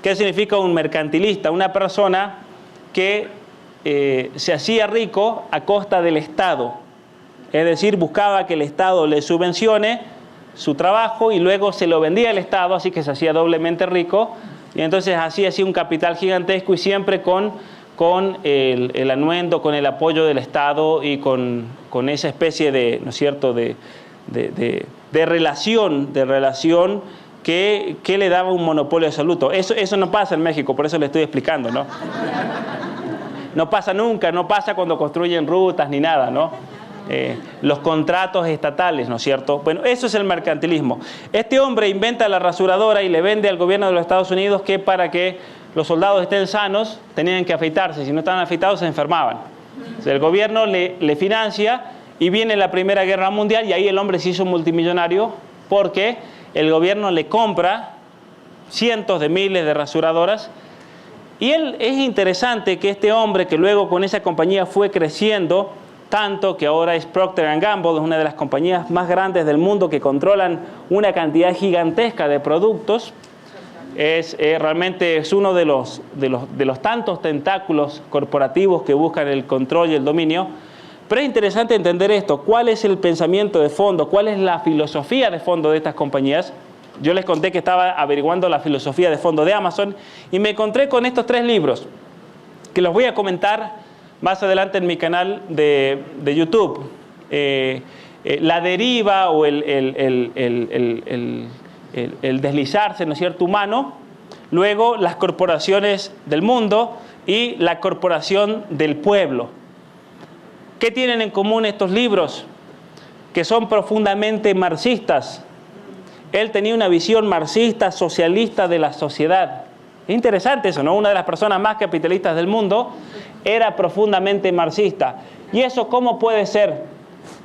¿Qué significa un mercantilista? Una persona que se hacía rico a costa del Estado. Es decir, buscaba que el Estado le subvencione su trabajo y luego se lo vendía al Estado, así que se hacía doblemente rico. Y entonces hacía un capital gigantesco y siempre con el anuendo, con el apoyo del Estado y con esa especie de, ¿no es cierto?, de relación que le daba un monopolio absoluto. Eso no pasa en México, por eso le estoy explicando, ¿no? No pasa nunca, no pasa cuando construyen rutas ni nada, ¿no? Los contratos estatales, ¿no es cierto? Bueno, eso es el mercantilismo. Este hombre inventa la rasuradora y le vende al gobierno de los Estados Unidos que para que los soldados estén sanos tenían que afeitarse. Si no estaban afeitados se enfermaban. O sea, el gobierno le financia y viene la Primera Guerra Mundial y ahí el hombre se hizo multimillonario porque el gobierno le compra cientos de miles de rasuradoras. Y es interesante que este hombre, que luego con esa compañía fue creciendo tanto que ahora es Procter & Gamble, es una de las compañías más grandes del mundo que controlan una cantidad gigantesca de productos, realmente es uno de los tantos tentáculos corporativos que buscan el control y el dominio. Pero es interesante entender esto, cuál es el pensamiento de fondo, cuál es la filosofía de fondo de estas compañías. Yo les conté que estaba averiguando la filosofía de fondo de Amazon y me encontré con estos 3 libros que los voy a comentar más adelante en mi canal de YouTube. La deriva o el deslizarse, ¿no es cierto?, humano. Luego, las corporaciones del mundo y la corporación del pueblo. ¿Qué tienen en común estos libros? Que son profundamente marxistas. Él tenía una visión marxista, socialista de la sociedad. Es interesante eso, ¿no? Una de las personas más capitalistas del mundo era profundamente marxista. ¿Y eso cómo puede ser?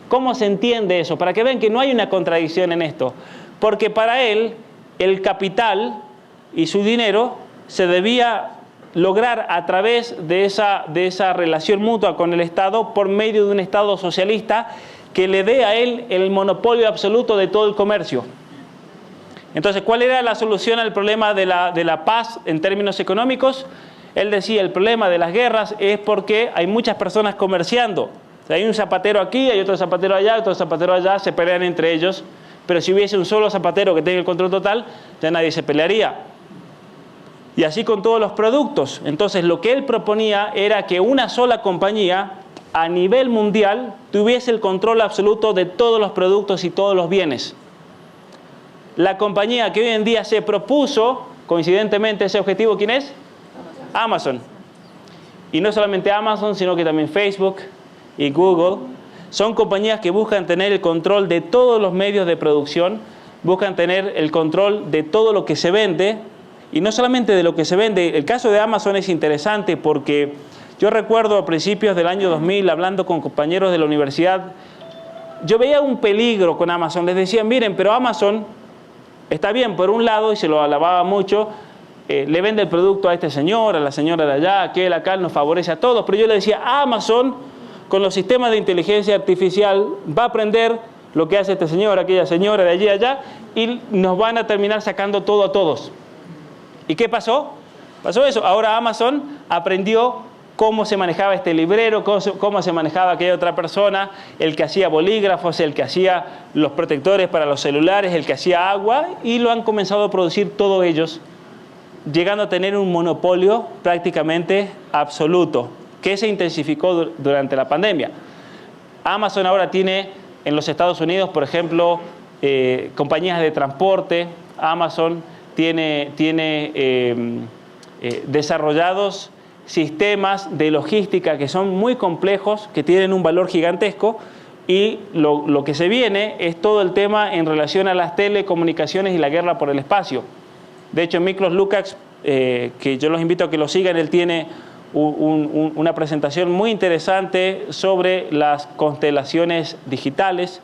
¿Cómo se entiende eso? Para que vean que no hay una contradicción en esto. Porque para él, el capital y su dinero se debía lograr a través de esa relación mutua con el Estado por medio de un Estado socialista que le dé a él el monopolio absoluto de todo el comercio. Entonces, ¿cuál era la solución al problema de la paz en términos económicos? Él decía, el problema de las guerras es porque hay muchas personas comerciando. O sea, hay un zapatero aquí, hay otro zapatero allá, otro zapatero allá, se pelean entre ellos. Pero si hubiese un solo zapatero que tenga el control total, ya nadie se pelearía. Y así con todos los productos. Entonces, lo que él proponía era que una sola compañía, a nivel mundial, tuviese el control absoluto de todos los productos y todos los bienes. La compañía que hoy en día se propuso, coincidentemente, ese objetivo, ¿quién es? Amazon. Y no solamente Amazon, sino que también Facebook y Google. Son compañías que buscan tener el control de todos los medios de producción, buscan tener el control de todo lo que se vende, y no solamente de lo que se vende. El caso de Amazon es interesante porque yo recuerdo a principios del año 2000, hablando con compañeros de la universidad, yo veía un peligro con Amazon. Les decía, miren, pero Amazon está bien por un lado, y se lo alababa mucho, le vende el producto a este señor, a la señora de allá, aquel acá, nos favorece a todos. Pero yo le decía, Amazon, con los sistemas de inteligencia artificial, va a aprender lo que hace este señor, aquella señora de allí allá, y nos van a terminar sacando todo a todos. ¿Y qué pasó? Pasó eso. Ahora Amazon aprendió cómo se manejaba este librero, cómo se manejaba aquella otra persona, el que hacía bolígrafos, el que hacía los protectores para los celulares, el que hacía agua, y lo han comenzado a producir todos ellos, llegando a tener un monopolio prácticamente absoluto, que se intensificó durante la pandemia. Amazon ahora tiene en los Estados Unidos, por ejemplo, compañías de transporte. Amazon tiene desarrollados sistemas de logística que son muy complejos, que tienen un valor gigantesco, y lo que se viene es todo el tema en relación a las telecomunicaciones y la guerra por el espacio. De hecho, Miklos Lukács, que yo los invito a que lo sigan, él tiene una presentación muy interesante sobre las constelaciones digitales,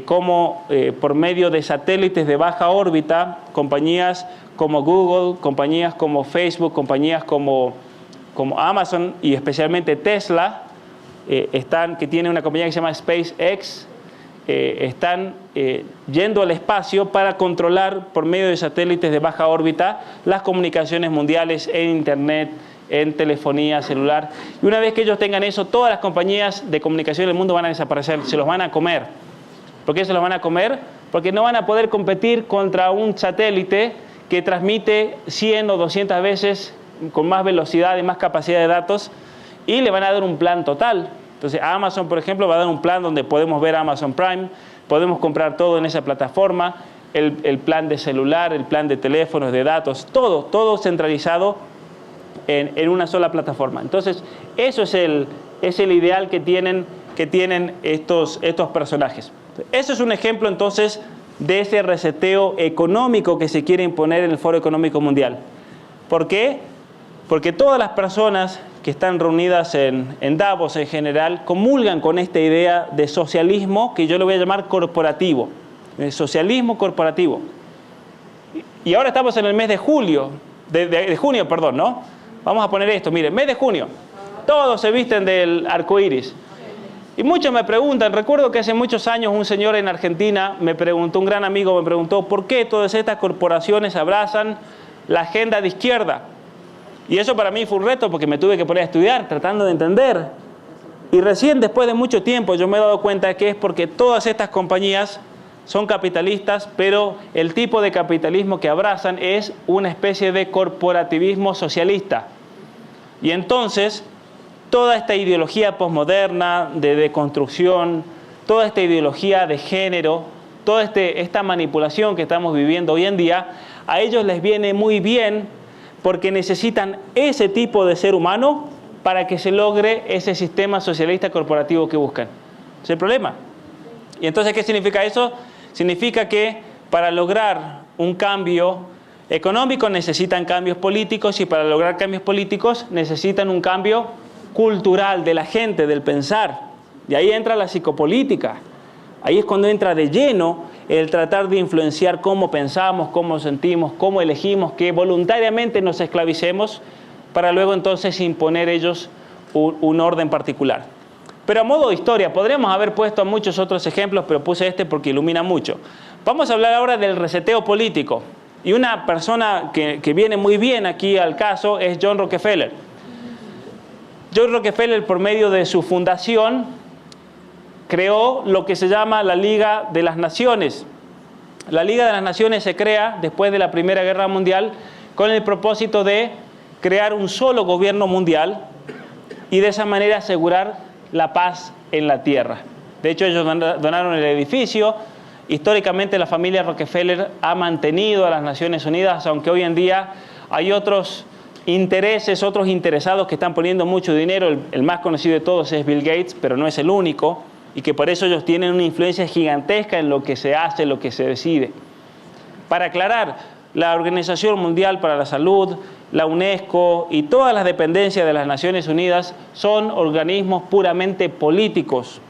cómo por medio de satélites de baja órbita, compañías como Google, compañías como Facebook, compañías como Amazon y especialmente Tesla, que tiene una compañía que se llama SpaceX, están yendo al espacio para controlar por medio de satélites de baja órbita las comunicaciones mundiales en Internet, en telefonía celular. Y una vez que ellos tengan eso, todas las compañías de comunicación del mundo van a desaparecer, se los van a comer. ¿Por qué se los van a comer? Porque no van a poder competir contra un satélite que transmite 100 o 200 veces con más velocidad y más capacidad de datos, y le van a dar un plan total. Entonces Amazon, por ejemplo, va a dar un plan donde podemos ver Amazon Prime, podemos comprar todo en esa plataforma, el plan de celular, el plan de teléfonos, de datos, todo centralizado en una sola plataforma. Entonces, eso es el ideal que tienen estos personajes. Eso es un ejemplo, entonces, de ese reseteo económico que se quiere imponer en el Foro Económico Mundial. ¿Por qué? Porque todas las personas que están reunidas en Davos en general comulgan con esta idea de socialismo que yo le voy a llamar corporativo. Socialismo corporativo. Y ahora estamos en el mes de junio, ¿no? Vamos a poner esto, miren, mes de junio. Todos se visten del arco iris. Y muchos me preguntan, recuerdo que hace muchos años un señor en Argentina me preguntó, un gran amigo me preguntó, ¿por qué todas estas corporaciones abrazan la agenda de izquierda? Y eso para mí fue un reto porque me tuve que poner a estudiar, tratando de entender. Y recién después de mucho tiempo yo me he dado cuenta de que es porque todas estas compañías son capitalistas, pero el tipo de capitalismo que abrazan es una especie de corporativismo socialista. Y entonces, toda esta ideología posmoderna de deconstrucción, toda esta ideología de género, toda esta manipulación que estamos viviendo hoy en día, a ellos les viene muy bien porque necesitan ese tipo de ser humano para que se logre ese sistema socialista corporativo que buscan. Ese es el problema. ¿Y entonces qué significa eso? Significa que para lograr un cambio económico necesitan cambios políticos, y para lograr cambios políticos necesitan un cambio cultural de la gente, del pensar. Y ahí entra la psicopolítica. Ahí es cuando entra de lleno el tratar de influenciar cómo pensamos, cómo sentimos, cómo elegimos, que voluntariamente nos esclavicemos para luego entonces imponer ellos un orden particular. Pero a modo de historia, podríamos haber puesto muchos otros ejemplos, pero puse este porque ilumina mucho. Vamos a hablar ahora del reseteo político. Y una persona que viene muy bien aquí al caso es John Rockefeller. John Rockefeller, por medio de su fundación, creó lo que se llama la Liga de las Naciones. La Liga de las Naciones se crea después de la Primera Guerra Mundial con el propósito de crear un solo gobierno mundial y de esa manera asegurar la paz en la tierra. De hecho, ellos donaron el edificio. Históricamente la familia Rockefeller ha mantenido a las Naciones Unidas, aunque hoy en día hay otros intereses, otros interesados que están poniendo mucho dinero. El más conocido de todos es Bill Gates, pero no es el único, y que por eso ellos tienen una influencia gigantesca en lo que se hace, en lo que se decide. Para aclarar, la Organización Mundial para la Salud, la UNESCO y todas las dependencias de las Naciones Unidas son organismos puramente políticos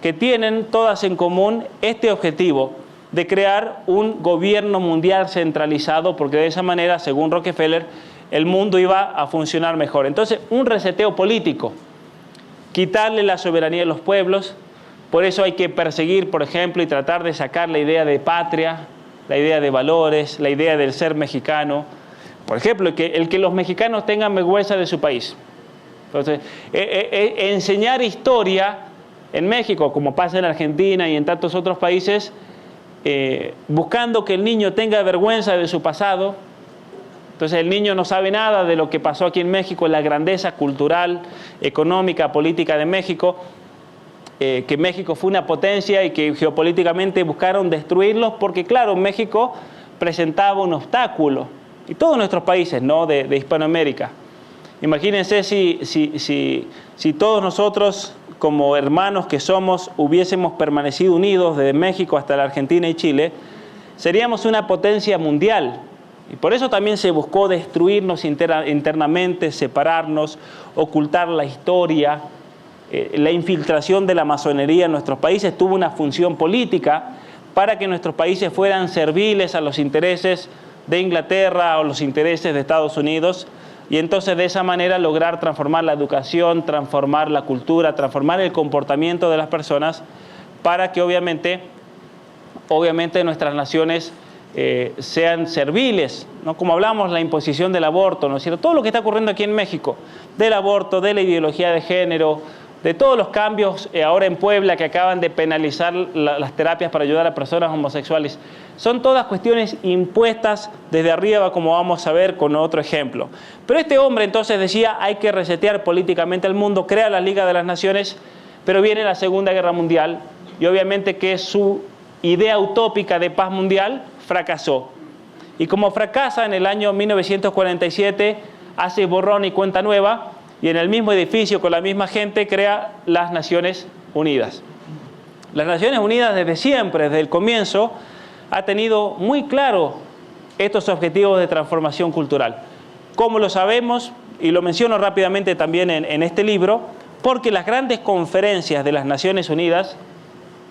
que tienen todas en común este objetivo de crear un gobierno mundial centralizado, porque de esa manera, según Rockefeller, el mundo iba a funcionar mejor. Entonces, un reseteo político, quitarle la soberanía a los pueblos. Por eso hay que perseguir, por ejemplo, y tratar de sacar la idea de patria, la idea de valores, la idea del ser mexicano. Por ejemplo, el que los mexicanos tengan vergüenza de su país. Entonces, enseñar historia en México, como pasa en Argentina y en tantos otros países, buscando que el niño tenga vergüenza de su pasado. Entonces el niño no sabe nada de lo que pasó aquí en México, la grandeza cultural, económica, política de México, que México fue una potencia y que geopolíticamente buscaron destruirlos porque, claro, México presentaba un obstáculo, y todos nuestros países, ¿no?, de Hispanoamérica. Imagínense si todos nosotros, como hermanos que somos, hubiésemos permanecido unidos desde México hasta la Argentina y Chile, seríamos una potencia mundial. Y por eso también se buscó destruirnos internamente, separarnos, ocultar la historia. La infiltración de la masonería en nuestros países tuvo una función política para que nuestros países fueran serviles a los intereses de Inglaterra o los intereses de Estados Unidos, y entonces de esa manera lograr transformar la educación, transformar la cultura, transformar el comportamiento de las personas para que obviamente nuestras naciones sean serviles, ¿no? Como hablamos, la imposición del aborto, ¿no es cierto? Todo lo que está ocurriendo aquí en México, del aborto, de la ideología de género, de todos los cambios ahora en Puebla que acaban de penalizar las terapias para ayudar a personas homosexuales, son todas cuestiones impuestas desde arriba, como vamos a ver con otro ejemplo. Pero este hombre entonces decía, hay que resetear políticamente el mundo, crea la Liga de las Naciones, pero viene la Segunda Guerra Mundial y obviamente que su idea utópica de paz mundial fracasó. Y como fracasa en el año 1947, hace borrón y cuenta nueva, y en el mismo edificio, con la misma gente, crea las Naciones Unidas. Las Naciones Unidas desde siempre, desde el comienzo, ha tenido muy claro estos objetivos de transformación cultural. ¿Cómo lo sabemos? Y lo menciono rápidamente también en este libro, porque las grandes conferencias de las Naciones Unidas,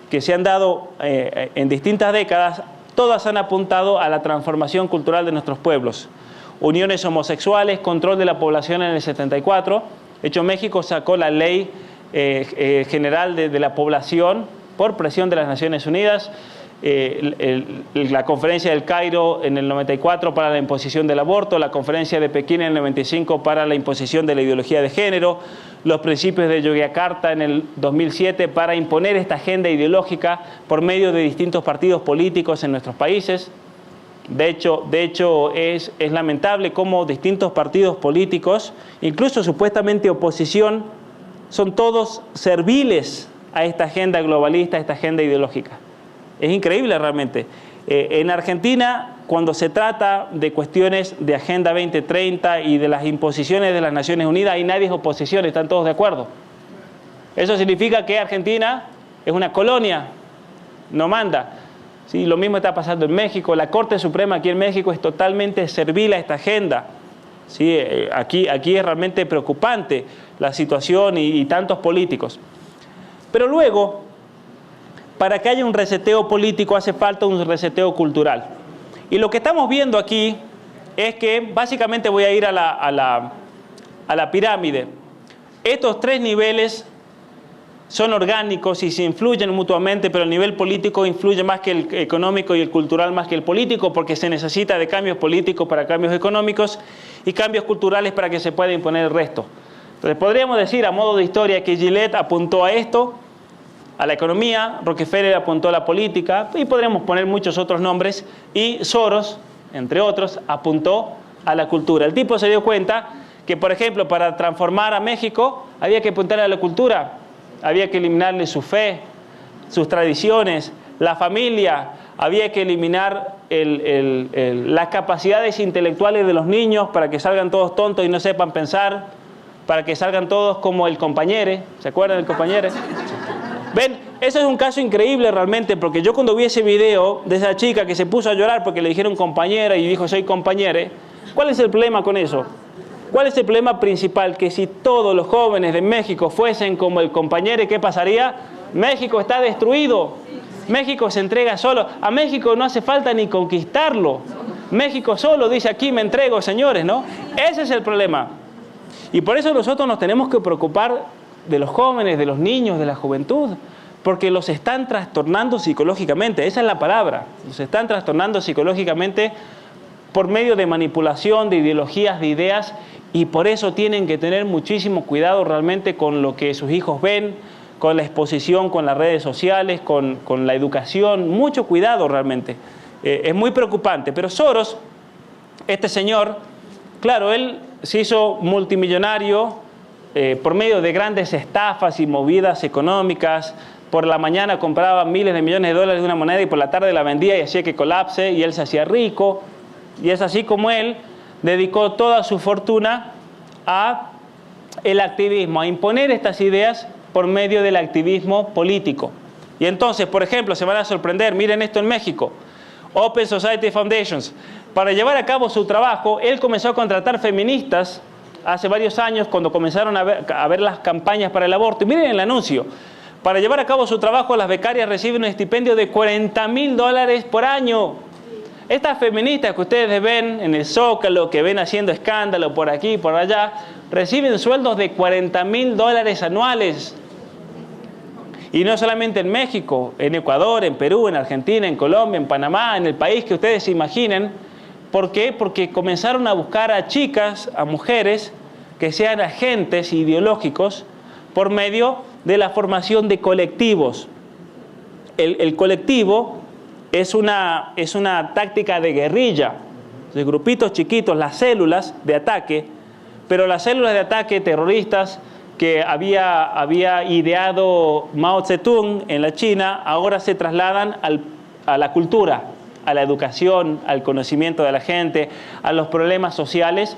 que se han dado en distintas décadas, todas han apuntado a la transformación cultural de nuestros pueblos. Uniones homosexuales, control de la población en el 74. De hecho, México sacó la ley general de la población por presión de las Naciones Unidas. La conferencia del Cairo en el 94 para la imposición del aborto, la conferencia de Pekín en el 95 para la imposición de la ideología de género, los principios de Yogyakarta en el 2007 para imponer esta agenda ideológica por medio de distintos partidos políticos en nuestros países. De hecho es lamentable cómo distintos partidos políticos, incluso supuestamente oposición, son todos serviles a esta agenda globalista, a esta agenda ideológica. Es increíble realmente. En Argentina, cuando se trata de cuestiones de Agenda 2030 y de las imposiciones de las Naciones Unidas, ahí nadie es oposición, están todos de acuerdo. Eso significa que Argentina es una colonia, no manda. Sí, lo mismo está pasando en México. La Corte Suprema aquí en México es totalmente servil a esta agenda. ¿sí? Aquí es realmente preocupante la situación y tantos políticos. Pero luego, para que haya un reseteo político hace falta un reseteo cultural. Y lo que estamos viendo aquí es que básicamente voy a ir a la pirámide. Estos tres niveles son orgánicos y se influyen mutuamente, pero el nivel político influye más que el económico y el cultural más que el político, porque se necesita de cambios políticos para cambios económicos y cambios culturales para que se pueda imponer el resto. Entonces podríamos decir a modo de historia que Gillette apuntó a esto, a la economía, Rockefeller apuntó a la política y podríamos poner muchos otros nombres, y Soros, entre otros, apuntó a la cultura. El tipo se dio cuenta que, por ejemplo, para transformar a México había que apuntar a la cultura. Había que eliminarle su fe, sus tradiciones, la familia, había que eliminar las capacidades intelectuales de los niños para que salgan todos tontos y no sepan pensar, para que salgan todos como el compañere. ¿Se acuerdan del compañere? Ven, eso es un caso increíble realmente, porque yo cuando vi ese video de esa chica que se puso a llorar porque le dijeron compañera y dijo soy compañere, ¿cuál es el problema con eso? ¿Cuál es el problema principal? Que si todos los jóvenes de México fuesen como el compañero, ¿qué pasaría? México está destruido. México se entrega solo. A México no hace falta ni conquistarlo. México solo dice aquí me entrego, señores, ¿no? Ese es el problema. Y por eso nosotros nos tenemos que preocupar de los jóvenes, de los niños, de la juventud, porque los están trastornando psicológicamente. Esa es la palabra. Los están trastornando psicológicamente por medio de manipulación, de ideologías, de ideas, y por eso tienen que tener muchísimo cuidado realmente con lo que sus hijos ven, con la exposición, con las redes sociales, con la educación. Mucho cuidado realmente. Es muy preocupante. Pero Soros, este señor, claro, él se hizo multimillonario por medio de grandes estafas y movidas económicas. Por la mañana compraba miles de millones de dólares de una moneda y por la tarde la vendía y hacía que colapse y él se hacía rico. Y es así como él dedicó toda su fortuna a el activismo, a imponer estas ideas por medio del activismo político. Y entonces, por ejemplo, se van a sorprender, miren esto en México, Open Society Foundations. Para llevar a cabo su trabajo, él comenzó a contratar feministas hace varios años cuando comenzaron a ver las campañas para el aborto. Y miren el anuncio. Para llevar a cabo su trabajo, las becarias reciben un estipendio de $40,000 por año. Estas feministas que ustedes ven en el Zócalo, que ven haciendo escándalo por aquí y por allá, reciben sueldos de $40,000 anuales. Y no solamente en México, en Ecuador, en Perú, en Argentina, en Colombia, en Panamá, en el país que ustedes se imaginen. ¿Por qué? Porque comenzaron a buscar a chicas, a mujeres, que sean agentes ideológicos por medio de la formación de colectivos. El colectivo es una táctica de guerrilla, de grupitos chiquitos, las células de ataque, pero las células de ataque terroristas que había ideado Mao Zedong en la China, ahora se trasladan a la cultura, a la educación, al conocimiento de la gente, a los problemas sociales,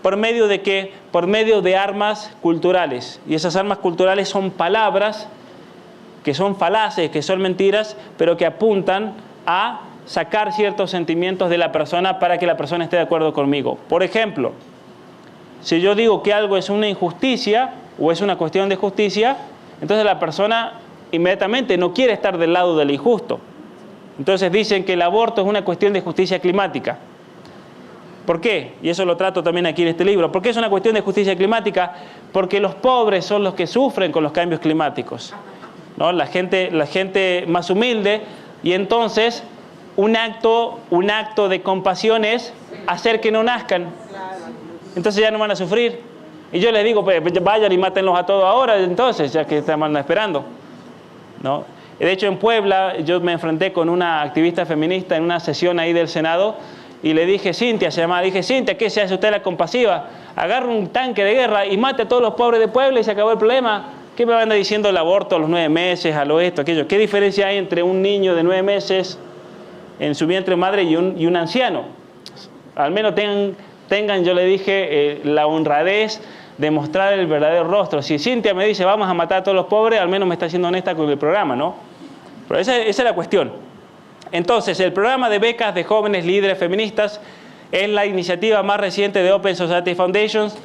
¿por medio de qué? Por medio de armas culturales. Y esas armas culturales son palabras que son falaces, que son mentiras, pero que apuntan a sacar ciertos sentimientos de la persona para que la persona esté de acuerdo conmigo. Por ejemplo, si yo digo que algo es una injusticia o es una cuestión de justicia, entonces la persona inmediatamente no quiere estar del lado del injusto. Entonces dicen que el aborto es una cuestión de justicia climática. ¿Por qué? Y eso lo trato también aquí en este libro. ¿Por qué es una cuestión de justicia climática? Porque los pobres son los que sufren con los cambios climáticos, ¿no? La gente más humilde. Y entonces un acto de compasión es hacer que no nazcan. Entonces ya no van a sufrir. Y yo les digo, pues vayan y mátenlos a todos ahora, entonces, ya que están esperando, ¿no? De hecho, en Puebla yo me enfrenté con una activista feminista en una sesión ahí del Senado y le dije, Cintia se llamaba, dije, Cintia, ¿qué se hace usted la compasiva? Agarra un tanque de guerra y mate a todos los pobres de Puebla y se acabó el problema. ¿Qué me van a diciendo el aborto a los 9 meses, a lo esto, aquello? ¿Qué diferencia hay entre un niño de 9 meses en su vientre de madre y un anciano? Al menos tengan, yo le dije, la honradez de mostrar el verdadero rostro. Si Cintia me dice, vamos a matar a todos los pobres, al menos me está siendo honesta con el programa, ¿no? Pero esa es la cuestión. Entonces, el programa de becas de jóvenes líderes feministas Es la iniciativa más reciente de Open Society Foundations,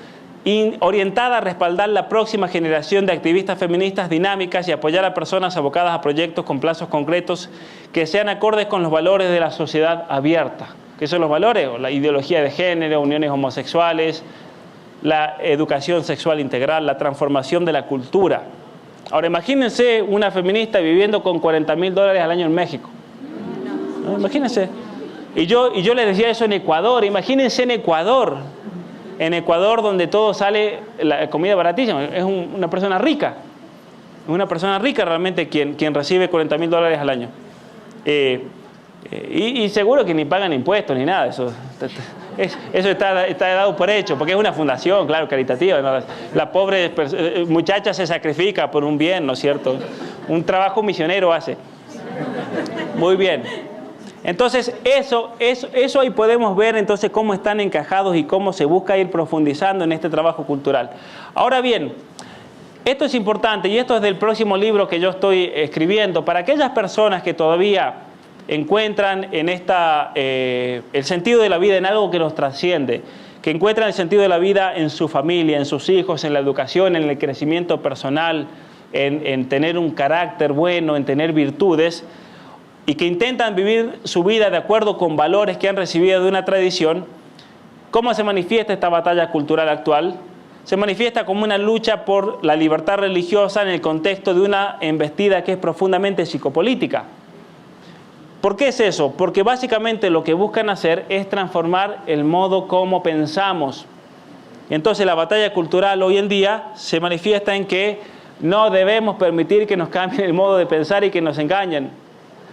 orientada a respaldar la próxima generación de activistas feministas dinámicas y apoyar a personas abocadas a proyectos con plazos concretos que sean acordes con los valores de la sociedad abierta. ¿Qué son los valores? La ideología de género, uniones homosexuales, la educación sexual integral, la transformación de la cultura. Ahora, imagínense una feminista viviendo con $40.000 al año en México. ¿No? Imagínense. Y yo les decía eso en Ecuador. Imagínense en Ecuador donde todo sale, la comida baratísima. Es una persona rica. Es una persona rica realmente quien recibe $40.000 al año. Y seguro que ni pagan impuestos ni nada. Eso está dado por hecho, porque es una fundación, claro, caritativa, ¿no? La pobre muchacha se sacrifica por un bien, ¿no es cierto? Un trabajo misionero hace. Muy bien. Entonces, eso ahí podemos ver entonces cómo están encajados y cómo se busca ir profundizando en este trabajo cultural. Ahora bien, esto es importante y esto es del próximo libro que yo estoy escribiendo. Para aquellas personas que todavía encuentran en el sentido de la vida en algo que nos trasciende, que encuentran el sentido de la vida en su familia, en sus hijos, en la educación, en el crecimiento personal, en tener un carácter bueno, en tener virtudes, y que intentan vivir su vida de acuerdo con valores que han recibido de una tradición. ¿Cómo se manifiesta esta batalla cultural actual? Se manifiesta como una lucha por la libertad religiosa en el contexto de una embestida que es profundamente psicopolítica. ¿Por qué es eso? Porque básicamente lo que buscan hacer es transformar el modo como pensamos. Entonces la batalla cultural hoy en día se manifiesta en que no debemos permitir que nos cambien el modo de pensar y que nos engañen.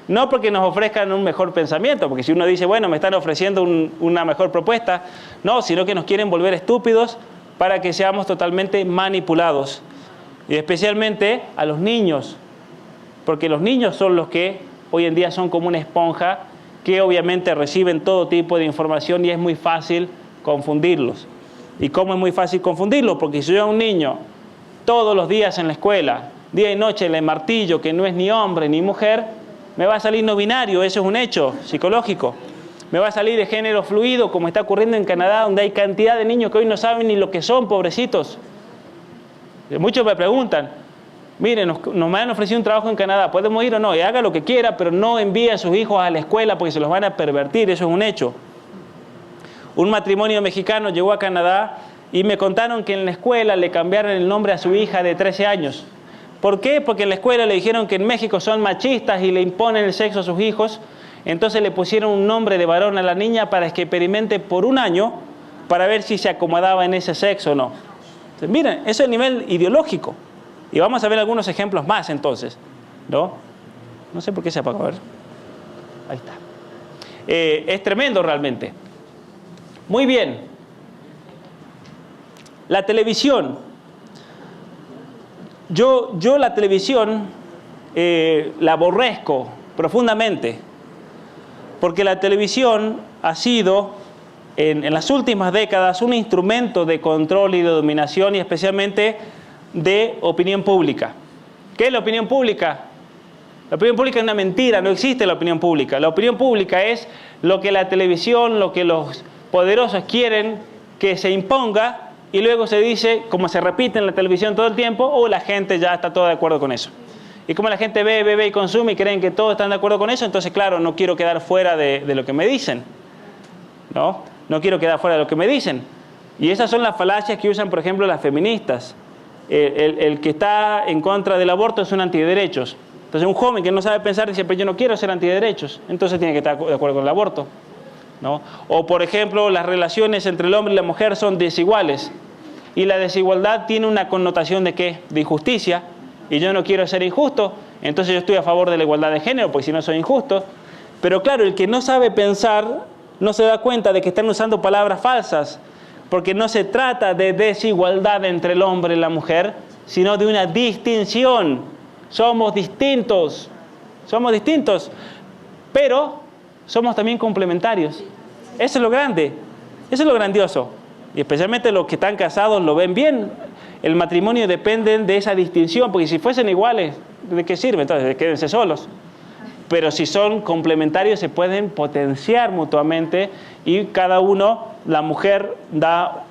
No porque nos ofrezcan un mejor pensamiento, porque si uno dice, bueno, me están ofreciendo una mejor propuesta, no, sino que nos quieren volver estúpidos para que seamos totalmente manipulados. Y especialmente a los niños, porque los niños son los que hoy en día son como una esponja que obviamente reciben todo tipo de información y es muy fácil confundirlos. ¿Y cómo es muy fácil confundirlos? Porque si yo a un niño todos los días en la escuela, día y noche, le martillo que no es ni hombre ni mujer, me va a salir no binario, eso es un hecho psicológico. Me va a salir de género fluido, como está ocurriendo en Canadá, donde hay cantidad de niños que hoy no saben ni lo que son, pobrecitos. Muchos me preguntan, miren, nos han ofrecido un trabajo en Canadá, ¿podemos ir o no? Y haga lo que quiera, pero no envíe a sus hijos a la escuela porque se los van a pervertir, eso es un hecho. Un matrimonio mexicano llegó a Canadá y me contaron que en la escuela le cambiaron el nombre a su hija de 13 años. ¿Por qué? Porque en la escuela le dijeron que en México son machistas y le imponen el sexo a sus hijos. Entonces le pusieron un nombre de varón a la niña para que experimente por un año para ver si se acomodaba en ese sexo o no. Entonces, miren, eso es el nivel ideológico. Y vamos a ver algunos ejemplos más entonces, ¿no? No sé por qué se apagó, a ver. Ahí está. Es tremendo realmente. Muy bien. La televisión. Yo la televisión la aborrezco profundamente, porque la televisión ha sido en las últimas décadas un instrumento de control y de dominación y especialmente de opinión pública. ¿Qué es la opinión pública? La opinión pública es una mentira, no existe la opinión pública. La opinión pública es lo que la televisión, lo que los poderosos quieren que se imponga. Y luego se dice, como se repite en la televisión todo el tiempo, la gente ya está toda de acuerdo con eso. Y como la gente ve y consume y creen que todos están de acuerdo con eso, entonces claro, no quiero quedar fuera de lo que me dicen. No quiero quedar fuera de lo que me dicen. Y esas son las falacias que usan, por ejemplo, las feministas. El que está en contra del aborto es un antiderechos. Entonces un joven que no sabe pensar dice, pero yo no quiero ser antiderechos. Entonces tiene que estar de acuerdo con el aborto. ¿No? O por ejemplo, las relaciones entre el hombre y la mujer son desiguales y la desigualdad tiene una connotación de ¿qué? De injusticia, y yo no quiero ser injusto, entonces yo estoy a favor de la igualdad de género, porque si no soy injusto. Pero claro, el que no sabe pensar no se da cuenta de que están usando palabras falsas, porque no se trata de desigualdad entre el hombre y la mujer, sino de una distinción. Somos distintos, pero somos también complementarios. Eso es lo grande, eso es lo grandioso. Y especialmente los que están casados lo ven bien. El matrimonio depende de esa distinción, porque si fuesen iguales, ¿de qué sirve? Entonces, quédense solos. pero si son complementarios se pueden potenciar mutuamente y cada uno, la mujer da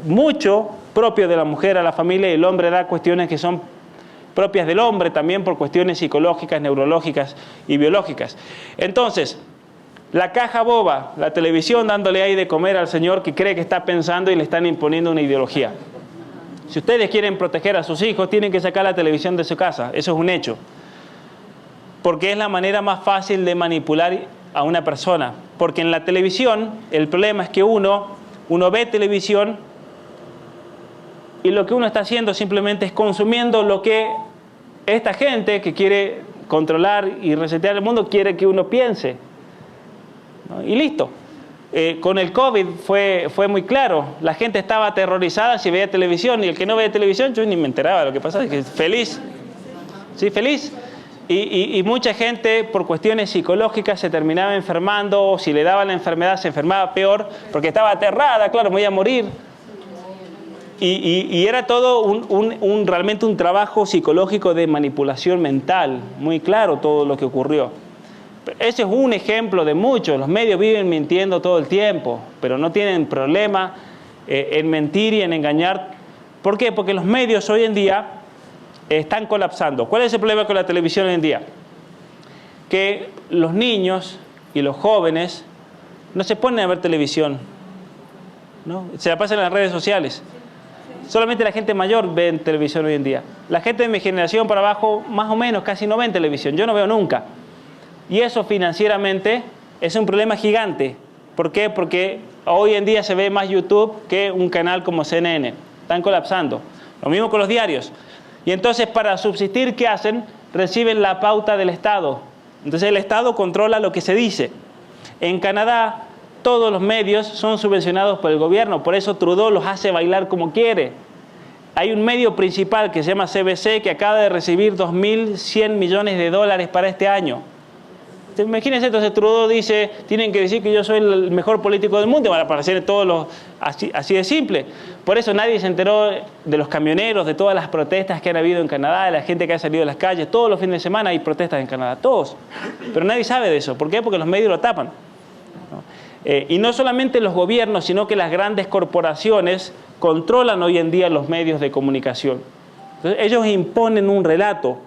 mucho propio de la mujer a la familia y el hombre da cuestiones que son propias del hombre también por cuestiones psicológicas, neurológicas y biológicas. Entonces, la caja boba, la televisión dándole ahí de comer al señor que cree que está pensando y le están imponiendo una ideología. Si ustedes quieren proteger a sus hijos, tienen que sacar la televisión de su casa, eso es un hecho. Porque es la manera más fácil de manipular a una persona. Porque en la televisión, el problema es que uno ve televisión y lo que uno está haciendo simplemente es consumiendo lo que esta gente que quiere controlar y resetear el mundo quiere que uno piense. ¿No? Y listo. Con el COVID fue muy claro. La gente estaba aterrorizada si veía televisión y el que no veía televisión, yo ni me enteraba de lo que pasaba. Es que feliz. Sí, feliz. Y mucha gente por cuestiones psicológicas se terminaba enfermando, o si le daban la enfermedad se enfermaba peor, porque estaba aterrada, claro, me voy a morir. Y era todo realmente un trabajo psicológico de manipulación mental, muy claro todo lo que ocurrió. Ese es un ejemplo de muchos, los medios viven mintiendo todo el tiempo, pero no tienen problema en mentir y en engañar. ¿Por qué? Porque los medios hoy en día están colapsando. ¿Cuál es el problema con la televisión hoy en día? Que los niños y los jóvenes no se ponen a ver televisión, ¿no? Se la pasan en las redes sociales. Solamente la gente mayor ve en televisión hoy en día. La gente de mi generación para abajo, más o menos, casi no ven televisión. Yo no veo nunca. Y eso financieramente es un problema gigante. ¿Por qué? Porque hoy en día se ve más YouTube que un canal como CNN. Están colapsando. Lo mismo con los diarios. Y entonces para subsistir, ¿qué hacen? Reciben la pauta del Estado. Entonces el Estado controla lo que se dice. En Canadá todos los medios son subvencionados por el gobierno. Por eso Trudeau los hace bailar como quiere. Hay un medio principal que se llama CBC que acaba de recibir $2.100 millones para este año. Imagínense, entonces Trudeau dice, tienen que decir que yo soy el mejor político del mundo, van a aparecer todos los, así de simple. Por eso nadie se enteró de los camioneros, de todas las protestas que han habido en Canadá, de la gente que ha salido a las calles, todos los fines de semana hay protestas en Canadá, todos. Pero nadie sabe de eso, ¿por qué? Porque los medios lo tapan. Y no solamente los gobiernos, sino que las grandes corporaciones controlan hoy en día los medios de comunicación. Entonces, ellos imponen un relato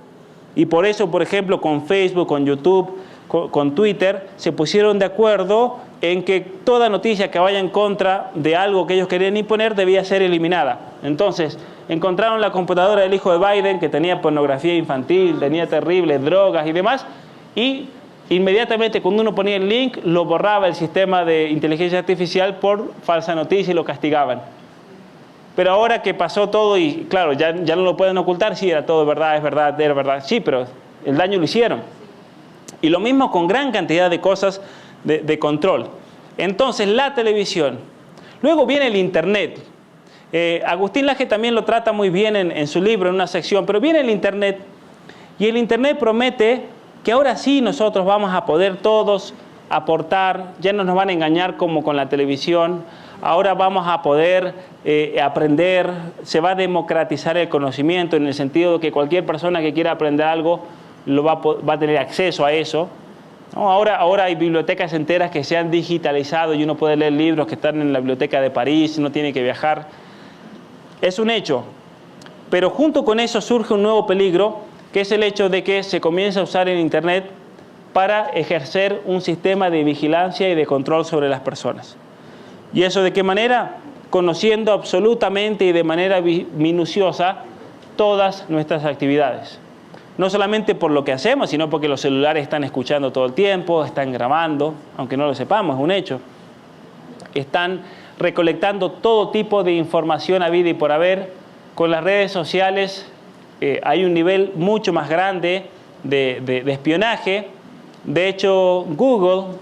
y por eso, por ejemplo, con Facebook, con YouTube, con Twitter, se pusieron de acuerdo en que toda noticia que vaya en contra de algo que ellos querían imponer debía ser eliminada. Entonces, encontraron la computadora del hijo de Biden que tenía pornografía infantil, tenía terribles drogas y demás, y inmediatamente cuando uno ponía el link, lo borraba el sistema de inteligencia artificial por falsa noticia y lo castigaban. Pero ahora que pasó todo y claro, ya no lo pueden ocultar, sí, era todo verdad, era verdad, sí, pero el daño lo hicieron. Y lo mismo con gran cantidad de cosas de control. Entonces, la televisión. Luego viene el Internet. Agustín Laje también lo trata muy bien en su libro, en una sección, pero viene el Internet. Y el Internet promete que ahora sí nosotros vamos a poder todos aportar, ya no nos van a engañar como con la televisión, ahora vamos a poder aprender, se va a democratizar el conocimiento en el sentido de que cualquier persona que quiera aprender algo va a tener acceso a eso. ¿No? Ahora hay bibliotecas enteras que se han digitalizado y uno puede leer libros que están en la biblioteca de París, no tiene que viajar. Es un hecho. Pero junto con eso surge un nuevo peligro, que es el hecho de que se comienza a usar el Internet para ejercer un sistema de vigilancia y de control sobre las personas. ¿Y eso de qué manera? Conociendo absolutamente y de manera minuciosa todas nuestras actividades. No solamente por lo que hacemos, sino porque los celulares están escuchando todo el tiempo, están grabando, aunque no lo sepamos, es un hecho. Están recolectando todo tipo de información habida y por haber. Con las redes sociales hay un nivel mucho más grande de espionaje. De hecho, Google,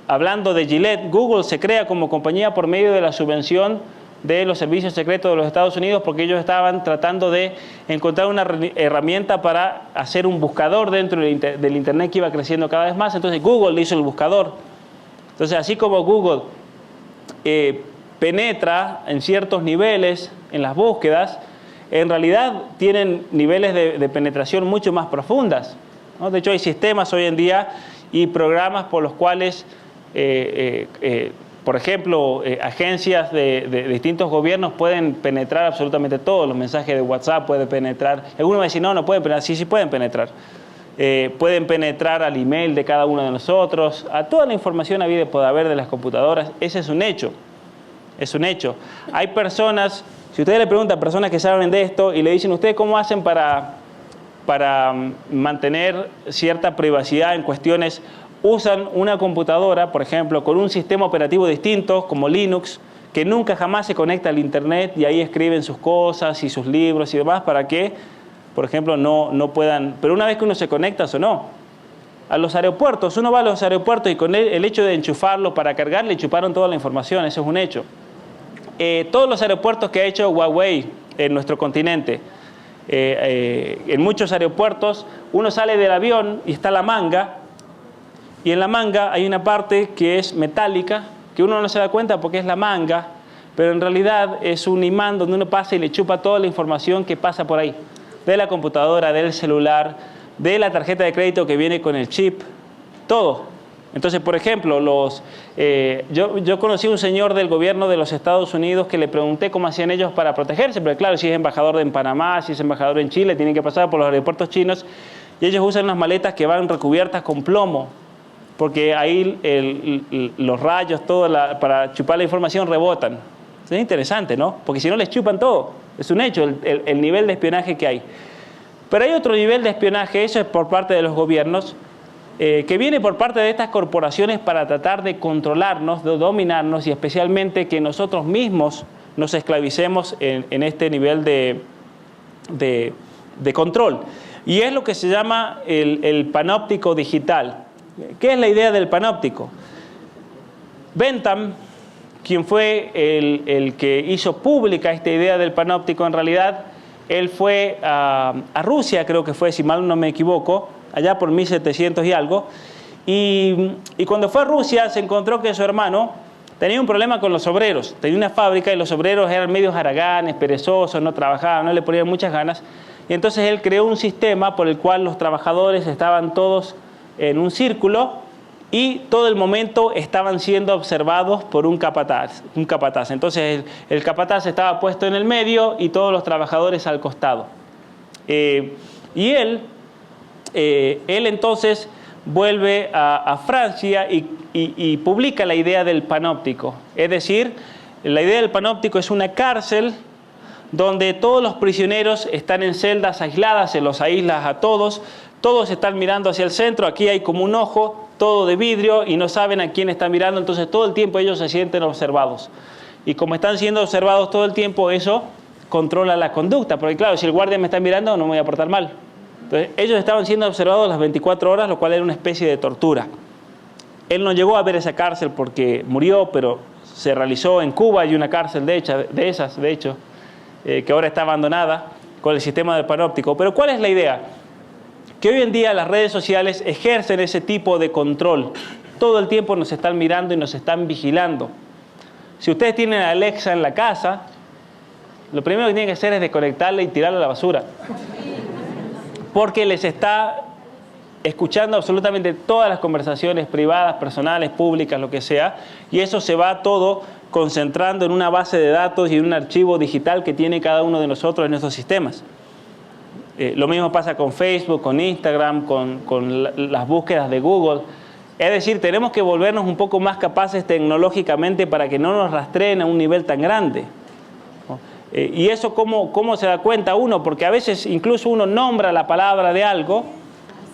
hablando de Gillette, Google se crea como compañía por medio de la subvención de los servicios secretos de los Estados Unidos porque ellos estaban tratando de encontrar una herramienta para hacer un buscador dentro del Internet que iba creciendo cada vez más. Entonces Google hizo el buscador. Entonces así como Google penetra en ciertos niveles en las búsquedas, en realidad tienen niveles de penetración mucho más profundas. ¿no? De hecho, hay sistemas hoy en día y programas por los cuales, por ejemplo, agencias de distintos gobiernos pueden penetrar absolutamente todos los mensajes de WhatsApp, pueden penetrar. Algunos me dicen, no, no pueden penetrar. Sí, sí pueden penetrar. Pueden penetrar al email de cada uno de nosotros, a toda la información habida y por haber de las computadoras. Ese es un hecho. Es un hecho. Hay personas, si ustedes le preguntan a personas que saben de esto y le dicen, ¿ustedes cómo hacen para mantener cierta privacidad en cuestiones? Usan una computadora, por ejemplo, con un sistema operativo distinto, como Linux, que nunca jamás se conecta al Internet y ahí escriben sus cosas y sus libros y demás para que, por ejemplo, no puedan... Pero una vez que uno se conecta, ¿o no? A los aeropuertos, uno va a los aeropuertos y con el hecho de enchufarlo para cargar, le chuparon toda la información, eso es un hecho. Todos los aeropuertos que ha hecho Huawei en nuestro continente, en muchos aeropuertos, uno sale del avión y está la manga, y en la manga hay una parte que es metálica, que uno no se da cuenta porque es la manga, pero en realidad es un imán donde uno pasa y le chupa toda la información que pasa por ahí, de la computadora, del celular, de la tarjeta de crédito que viene con el chip, todo. Entonces, por ejemplo, yo conocí a un señor del gobierno de los Estados Unidos que le pregunté cómo hacían ellos para protegerse, porque claro, si es embajador en Panamá, si es embajador en Chile, tienen que pasar por los aeropuertos chinos, y ellos usan unas maletas que van recubiertas con plomo, porque ahí los rayos, todo para chupar la información rebotan. Es interesante, ¿no? Porque si no les chupan todo, es un hecho el nivel de espionaje que hay. Pero hay otro nivel de espionaje, eso es por parte de los gobiernos, que viene por parte de estas corporaciones para tratar de controlarnos, de dominarnos y especialmente que nosotros mismos nos esclavicemos en este nivel de control. Y es lo que se llama el panóptico digital. ¿Qué es la idea del panóptico? Bentham, quien fue el que hizo pública esta idea del panóptico, en realidad, él fue a Rusia, creo que fue, si mal no me equivoco, allá por 1700 y algo, y cuando fue a Rusia se encontró que su hermano tenía un problema con los obreros, tenía una fábrica y los obreros eran medios haraganes, perezosos, no trabajaban, no le ponían muchas ganas, y entonces él creó un sistema por el cual los trabajadores estaban todos en un círculo y todo el momento estaban siendo observados por un capataz. Entonces el capataz estaba puesto en el medio y todos los trabajadores al costado. Y él entonces vuelve a Francia y publica la idea del panóptico. Es decir, la idea del panóptico es una cárcel donde todos los prisioneros están en celdas aisladas, se los aísla a todos están mirando hacia el centro, aquí hay como un ojo, todo de vidrio y no saben a quién están mirando, entonces todo el tiempo ellos se sienten observados. Y como están siendo observados todo el tiempo, eso controla la conducta, porque claro, si el guardia me está mirando no me voy a portar mal. Entonces, ellos estaban siendo observados las 24 horas, lo cual era una especie de tortura. Él no llegó a ver esa cárcel porque murió, pero se realizó en Cuba, hay una cárcel de hecho, que ahora está abandonada con el sistema del panóptico. Pero ¿cuál es la idea? Que hoy en día las redes sociales ejercen ese tipo de control. Todo el tiempo nos están mirando y nos están vigilando. Si ustedes tienen a Alexa en la casa, lo primero que tienen que hacer es desconectarla y tirarla a la basura. Porque les está escuchando absolutamente todas las conversaciones privadas, personales, públicas, lo que sea, y eso se va todo concentrando en una base de datos y en un archivo digital que tiene cada uno de nosotros en nuestros sistemas. Lo mismo pasa con Facebook, con Instagram, con las búsquedas de Google. Es decir, tenemos que volvernos un poco más capaces tecnológicamente para que no nos rastreen a un nivel tan grande. Y eso, ¿cómo se da cuenta uno? Porque a veces incluso uno nombra la palabra de algo.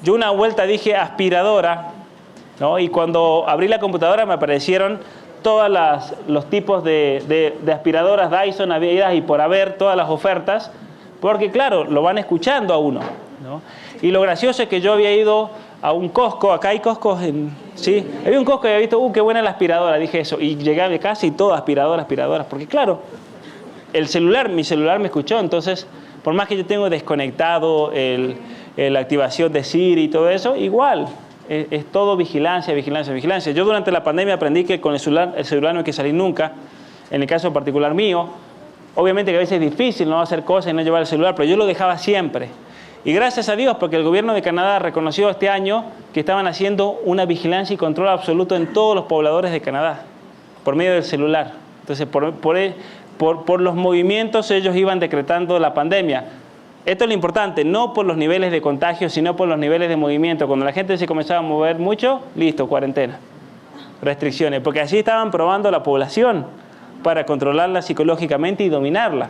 Yo una vuelta dije aspiradora, ¿no? Y cuando abrí la computadora me aparecieron todos los tipos de aspiradoras Dyson habidas y por haber, todas las ofertas, porque claro, lo van escuchando a uno, ¿no? Y lo gracioso es que yo había ido a un Costco, acá hay Costco, sí, había un Costco y había visto, qué buena la aspiradora, dije eso, y llegué a casa y todo aspiradoras, porque claro, mi celular me escuchó, entonces, por más que yo tengo desconectado la activación de Siri y todo eso, igual, es todo vigilancia. Yo durante la pandemia aprendí que con el celular no hay que salir nunca, en el caso particular mío. Obviamente que a veces es difícil no hacer cosas y no llevar el celular, pero yo lo dejaba siempre. Y gracias a Dios, porque el gobierno de Canadá reconoció este año que estaban haciendo una vigilancia y control absoluto en todos los pobladores de Canadá, por medio del celular. Entonces, por los movimientos ellos iban decretando la pandemia. Esto es lo importante, no por los niveles de contagio, sino por los niveles de movimiento. Cuando la gente se comenzaba a mover mucho, listo, cuarentena, restricciones, porque así estaban probando la población para controlarla psicológicamente y dominarla.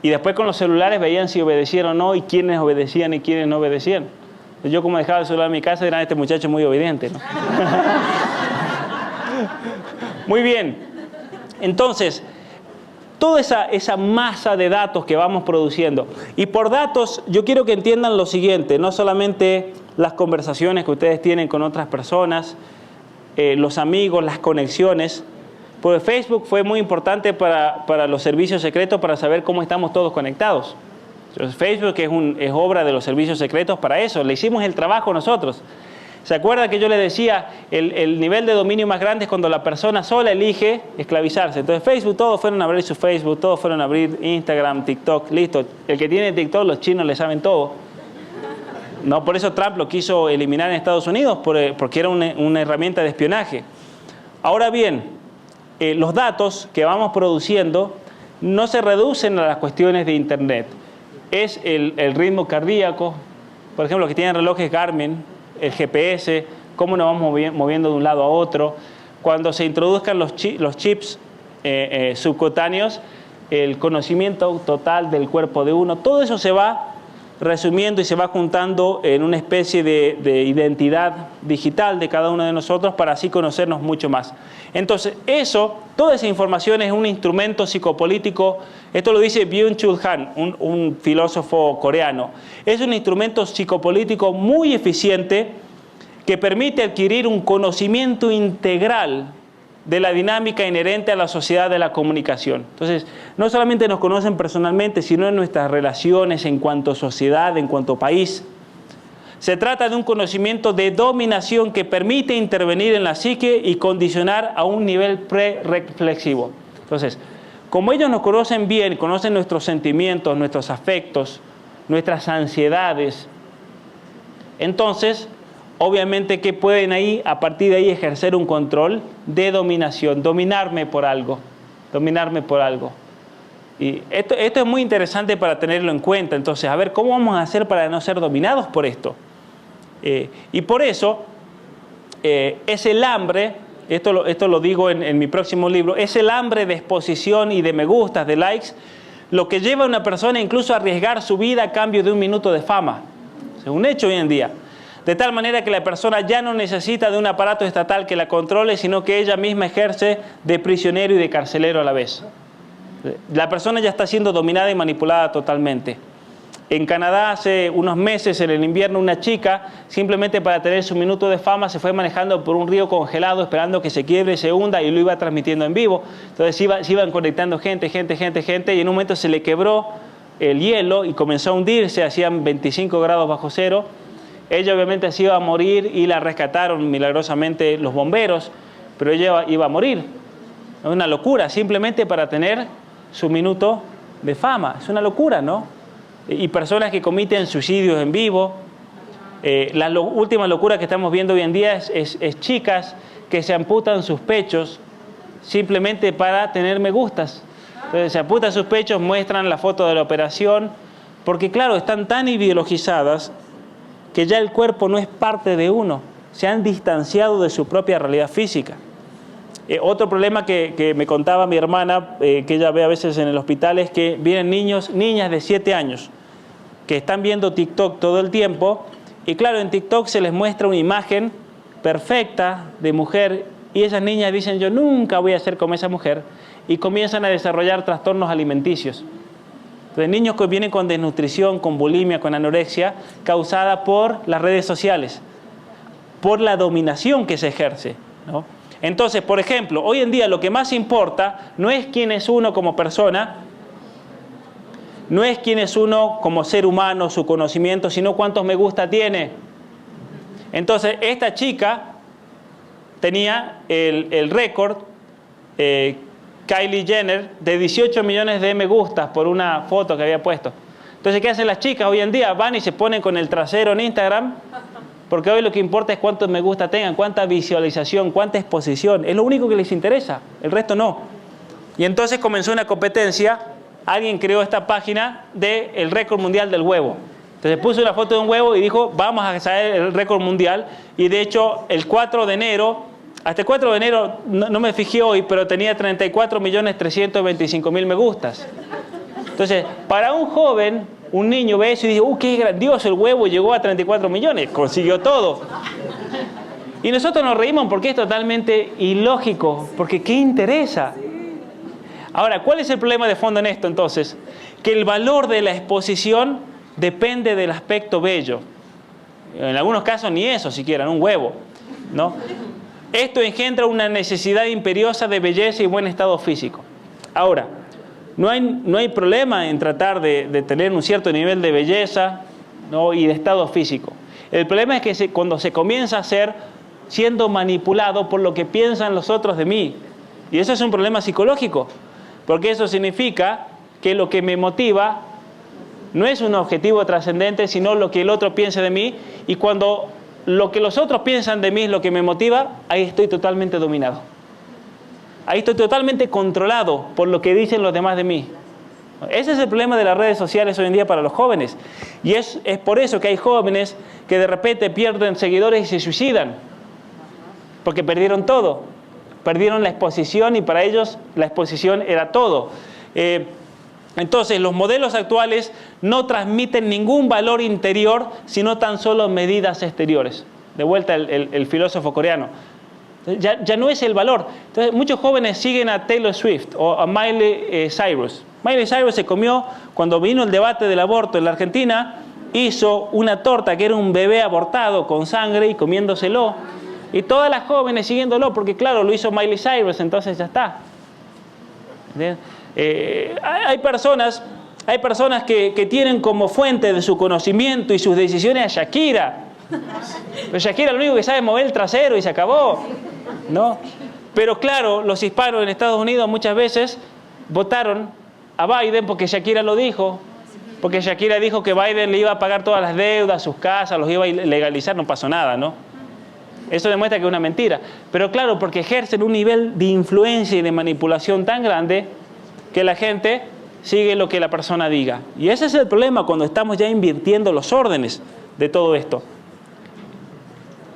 Y después con los celulares veían si obedecían o no, y quiénes obedecían y quiénes no obedecían. Yo, como dejaba el celular en mi casa, dirán, este muchacho es muy obediente, ¿no? Muy bien. Entonces, toda esa masa de datos que vamos produciendo. Y por datos, yo quiero que entiendan lo siguiente, no solamente las conversaciones que ustedes tienen con otras personas, los amigos, las conexiones. Porque Facebook fue muy importante para los servicios secretos, para saber cómo estamos todos conectados. Entonces, Facebook es obra de los servicios secretos para eso. Le hicimos el trabajo nosotros. ¿Se acuerda que yo le decía, el nivel de dominio más grande es cuando la persona sola elige esclavizarse? Entonces Facebook, todos fueron a abrir su Facebook, todos fueron a abrir Instagram, TikTok, listo. El que tiene TikTok, los chinos le saben todo. No, por eso Trump lo quiso eliminar en Estados Unidos, porque era una herramienta de espionaje. Ahora bien, los datos que vamos produciendo no se reducen a las cuestiones de Internet. Es el ritmo cardíaco, por ejemplo, los que tienen relojes Garmin, el GPS, cómo nos vamos moviendo de un lado a otro. Cuando se introduzcan los chips subcutáneos, el conocimiento total del cuerpo de uno, todo eso se va resumiendo y se va juntando en una especie de identidad digital de cada uno de nosotros para así conocernos mucho más. Entonces, toda esa información es un instrumento psicopolítico. Esto lo dice Byung-Chul Han, un filósofo coreano. Es un instrumento psicopolítico muy eficiente que permite adquirir un conocimiento integral de la dinámica inherente a la sociedad de la comunicación. Entonces, no solamente nos conocen personalmente, sino en nuestras relaciones en cuanto a sociedad, en cuanto a país. Se trata de un conocimiento de dominación que permite intervenir en la psique y condicionar a un nivel pre-reflexivo. Entonces, como ellos nos conocen bien, conocen nuestros sentimientos, nuestros afectos, nuestras ansiedades, entonces, obviamente que pueden ahí, a partir de ahí, ejercer un control de dominación, dominarme por algo. Y esto es muy interesante para tenerlo en cuenta. Entonces, a ver, ¿cómo vamos a hacer para no ser dominados por esto? Y por eso, es el hambre, esto lo digo en mi próximo libro, es el hambre de exposición y de me gustas, de likes, lo que lleva a una persona incluso a arriesgar su vida a cambio de un minuto de fama. Es un hecho hoy en día. De tal manera que la persona ya no necesita de un aparato estatal que la controle, sino que ella misma ejerce de prisionero y de carcelero a la vez. La persona ya está siendo dominada y manipulada totalmente. En Canadá hace unos meses, en el invierno, una chica, simplemente para tener su minuto de fama, se fue manejando por un río congelado, esperando que se quiebre, se hunda, y lo iba transmitiendo en vivo. Entonces se iban conectando gente, y en un momento se le quebró el hielo y comenzó a hundirse, hacían 25 grados bajo cero. Ella obviamente se iba a morir y la rescataron milagrosamente los bomberos, pero ella iba a morir. Es una locura, simplemente para tener su minuto de fama. Es una locura, ¿no? Y personas que cometen suicidios en vivo. La última locura que estamos viendo hoy en día es chicas que se amputan sus pechos simplemente para tener me gustas. Entonces se amputan sus pechos, muestran la foto de la operación, porque claro, están tan ideologizadas que ya el cuerpo no es parte de uno, se han distanciado de su propia realidad física. Otro problema que me contaba mi hermana, que ella ve a veces en el hospital, es que vienen niñas de 7 años, que están viendo TikTok todo el tiempo, y claro, en TikTok se les muestra una imagen perfecta de mujer, y esas niñas dicen, yo nunca voy a ser como esa mujer, y comienzan a desarrollar trastornos alimenticios. Entonces, niños que vienen con desnutrición, con bulimia, con anorexia, causada por las redes sociales, por la dominación que se ejerce, ¿no? Entonces, por ejemplo, hoy en día lo que más importa no es quién es uno como persona, no es quién es uno como ser humano, su conocimiento, sino cuántos me gusta tiene. Entonces, esta chica tenía el récord, Kylie Jenner, de 18 millones de me gustas por una foto que había puesto. Entonces, ¿qué hacen las chicas hoy en día? Van y se ponen con el trasero en Instagram, porque hoy lo que importa es cuántos me gusta tengan, cuánta visualización, cuánta exposición. Es lo único que les interesa, el resto no. Y entonces comenzó una competencia. Alguien creó esta página del récord mundial del huevo. Entonces puso una foto de un huevo y dijo, vamos a saber el récord mundial. Y de hecho, el 4 de enero, hasta el 4 de enero, no me fijé hoy, pero tenía 34.325.000 me gustas. Entonces, para un joven, un niño ve eso y dice, qué grandioso el huevo, llegó a 34 millones, consiguió todo. Y nosotros nos reímos porque es totalmente ilógico, porque ¿qué interesa? Ahora, ¿cuál es el problema de fondo en esto entonces? Que el valor de la exposición depende del aspecto bello. En algunos casos ni eso siquiera, un huevo, ¿no? Esto engendra una necesidad imperiosa de belleza y buen estado físico. Ahora, no hay problema en tratar de tener un cierto nivel de belleza, ¿no? Y de estado físico. El problema es que cuando se comienza a ser siendo manipulado por lo que piensan los otros de mí. Y eso es un problema psicológico, porque eso significa que lo que me motiva no es un objetivo trascendente, sino lo que el otro piensa de mí. Y cuando lo que los otros piensan de mí es lo que me motiva, ahí estoy totalmente dominado. Ahí estoy totalmente controlado por lo que dicen los demás de mí. Ese es el problema de las redes sociales hoy en día para los jóvenes. Y es por eso que hay jóvenes que de repente pierden seguidores y se suicidan. Porque perdieron todo. Perdieron la exposición y para ellos la exposición era todo. Entonces, los modelos actuales no transmiten ningún valor interior, sino tan solo medidas exteriores. De vuelta el filósofo coreano. Ya no es el valor. Entonces, muchos jóvenes siguen a Taylor Swift o a Miley Cyrus. Miley Cyrus se comió, cuando vino el debate del aborto en la Argentina, hizo una torta que era un bebé abortado con sangre y comiéndoselo. Y todas las jóvenes siguiéndolo, porque claro, lo hizo Miley Cyrus, entonces ya está. Hay personas que tienen como fuente de su conocimiento y sus decisiones a Shakira. Pero Shakira lo único que sabe es mover el trasero y se acabó, ¿no? Pero claro, los hispanos en Estados Unidos muchas veces votaron a Biden porque Shakira lo dijo. Porque Shakira dijo que Biden le iba a pagar todas las deudas, sus casas, los iba a legalizar, no pasó nada, ¿no? Eso demuestra que es una mentira. Pero claro, porque ejercen un nivel de influencia y de manipulación tan grande que la gente sigue lo que la persona diga. Y ese es el problema cuando estamos ya invirtiendo los órdenes de todo esto.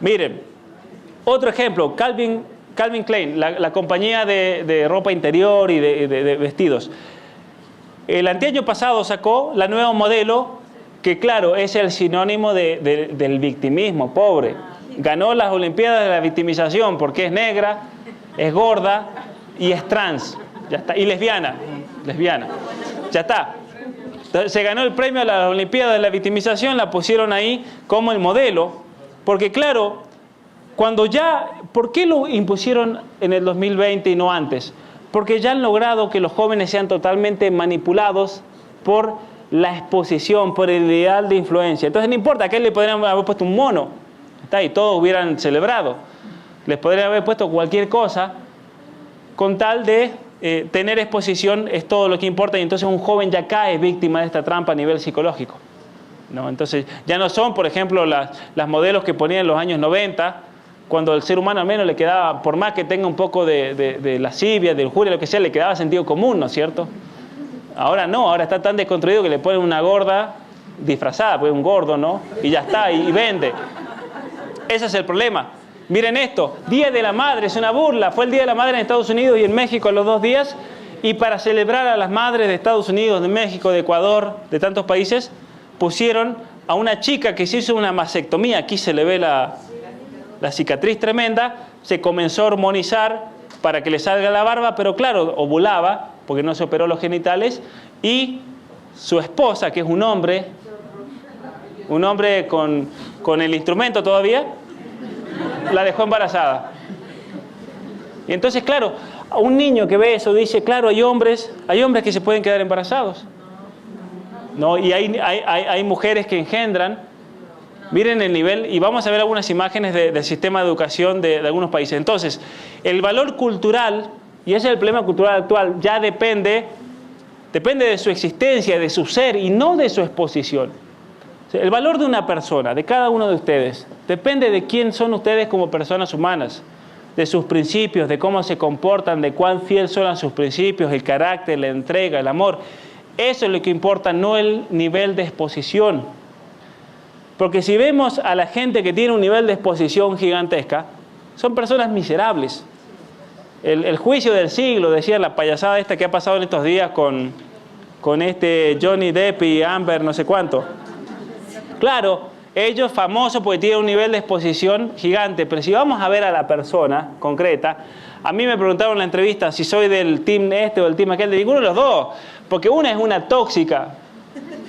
Miren, otro ejemplo, Calvin Klein, la compañía de ropa interior y de vestidos. El anteaño pasado sacó la nueva modelo que, claro, es el sinónimo del victimismo, pobre. Ganó las Olimpiadas de la victimización porque es negra, es gorda y es trans. Ya está. Y lesbiana. Ya está. Se ganó el premio a las Olimpiadas de la victimización, la pusieron ahí como el modelo. Porque claro, ¿por qué lo impusieron en el 2020 y no antes? Porque ya han logrado que los jóvenes sean totalmente manipulados por la exposición, por el ideal de influencia. Entonces no importa, que le podrían haber puesto un mono, está ahí, todos hubieran celebrado. Les podrían haber puesto cualquier cosa, con tal de tener exposición es todo lo que importa, y entonces un joven ya cae víctima de esta trampa a nivel psicológico, ¿no? Entonces ya no son, por ejemplo, las modelos que ponían en los años 90, cuando el ser humano al menos le quedaba, por más que tenga un poco de lascivia, de lujuria, lo que sea, le quedaba sentido común, ¿no es cierto? Ahora no, ahora está tan desconstruido que le ponen una gorda disfrazada, pues un gordo, ¿no? Y ya está, y vende. Ese es el problema. Miren esto, Día de la Madre, es una burla. Fue el Día de la Madre en Estados Unidos y en México los 2 días. Y para celebrar a las madres de Estados Unidos, de México, de Ecuador, de tantos países, pusieron a una chica que se hizo una mastectomía. Aquí se le ve la cicatriz tremenda. Se comenzó a hormonizar para que le salga la barba, pero claro, ovulaba, porque no se operó los genitales. Y su esposa, que es un hombre con el instrumento todavía, la dejó embarazada. Y entonces, claro, un niño que ve eso dice, claro, hay hombres que se pueden quedar embarazados, ¿no? Y hay mujeres que engendran. Miren el nivel, y vamos a ver algunas imágenes del sistema de educación de algunos países. Entonces, el valor cultural, y ese es el problema cultural actual, ya depende depende de su existencia, de su ser y no de su exposición. El valor de una persona, de cada uno de ustedes, depende de quién son ustedes como personas humanas, de sus principios, de cómo se comportan, de cuán fiel son a sus principios, el carácter, la entrega, el amor. Eso es lo que importa, no el nivel de exposición. Porque si vemos a la gente que tiene un nivel de exposición gigantesca, son personas miserables. El juicio del siglo, decía la payasada esta que ha pasado en estos días con este Johnny Depp y Amber no sé cuánto. Claro, ellos famosos porque tienen un nivel de exposición gigante, pero si vamos a ver a la persona concreta, a mí me preguntaron en la entrevista si soy del team este o del team aquel, de ninguno de los dos, porque una es una tóxica,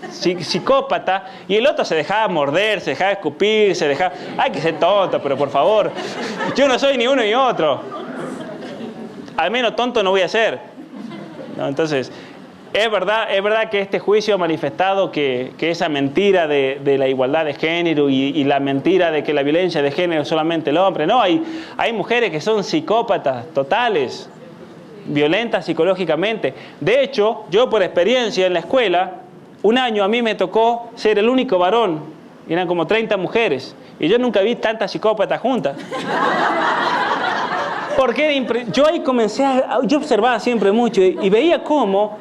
psicópata, y el otro se dejaba morder, se dejaba escupir, se dejaba... Hay que ser tonto, pero por favor, yo no soy ni uno ni otro. Al menos tonto no voy a ser. ¿No? Entonces, es verdad que este juicio ha manifestado que esa mentira de la igualdad de género y la mentira de que la violencia de género es solamente el hombre. No, hay mujeres que son psicópatas totales, violentas psicológicamente. De hecho, yo por experiencia en la escuela, un año a mí me tocó ser el único varón, y eran como 30 mujeres, y yo nunca vi tantas psicópatas juntas. Porque yo ahí yo observaba siempre mucho y veía cómo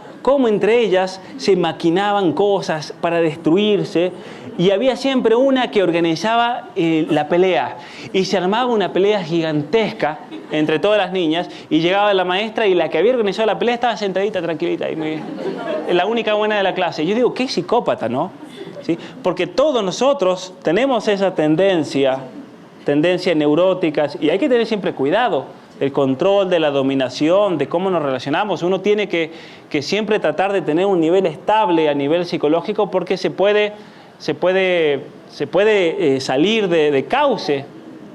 entre ellas se maquinaban cosas para destruirse, y había siempre una que organizaba la pelea, y se armaba una pelea gigantesca entre todas las niñas, y llegaba la maestra y la que había organizado la pelea estaba sentadita, tranquilita, y la única buena de la clase. Yo digo, qué psicópata, ¿no? ¿Sí? Porque todos nosotros tenemos esa tendencias neuróticas, y hay que tener siempre cuidado. El control de la dominación, de cómo nos relacionamos. Uno tiene que siempre tratar de tener un nivel estable a nivel psicológico, porque se puede salir de cauce,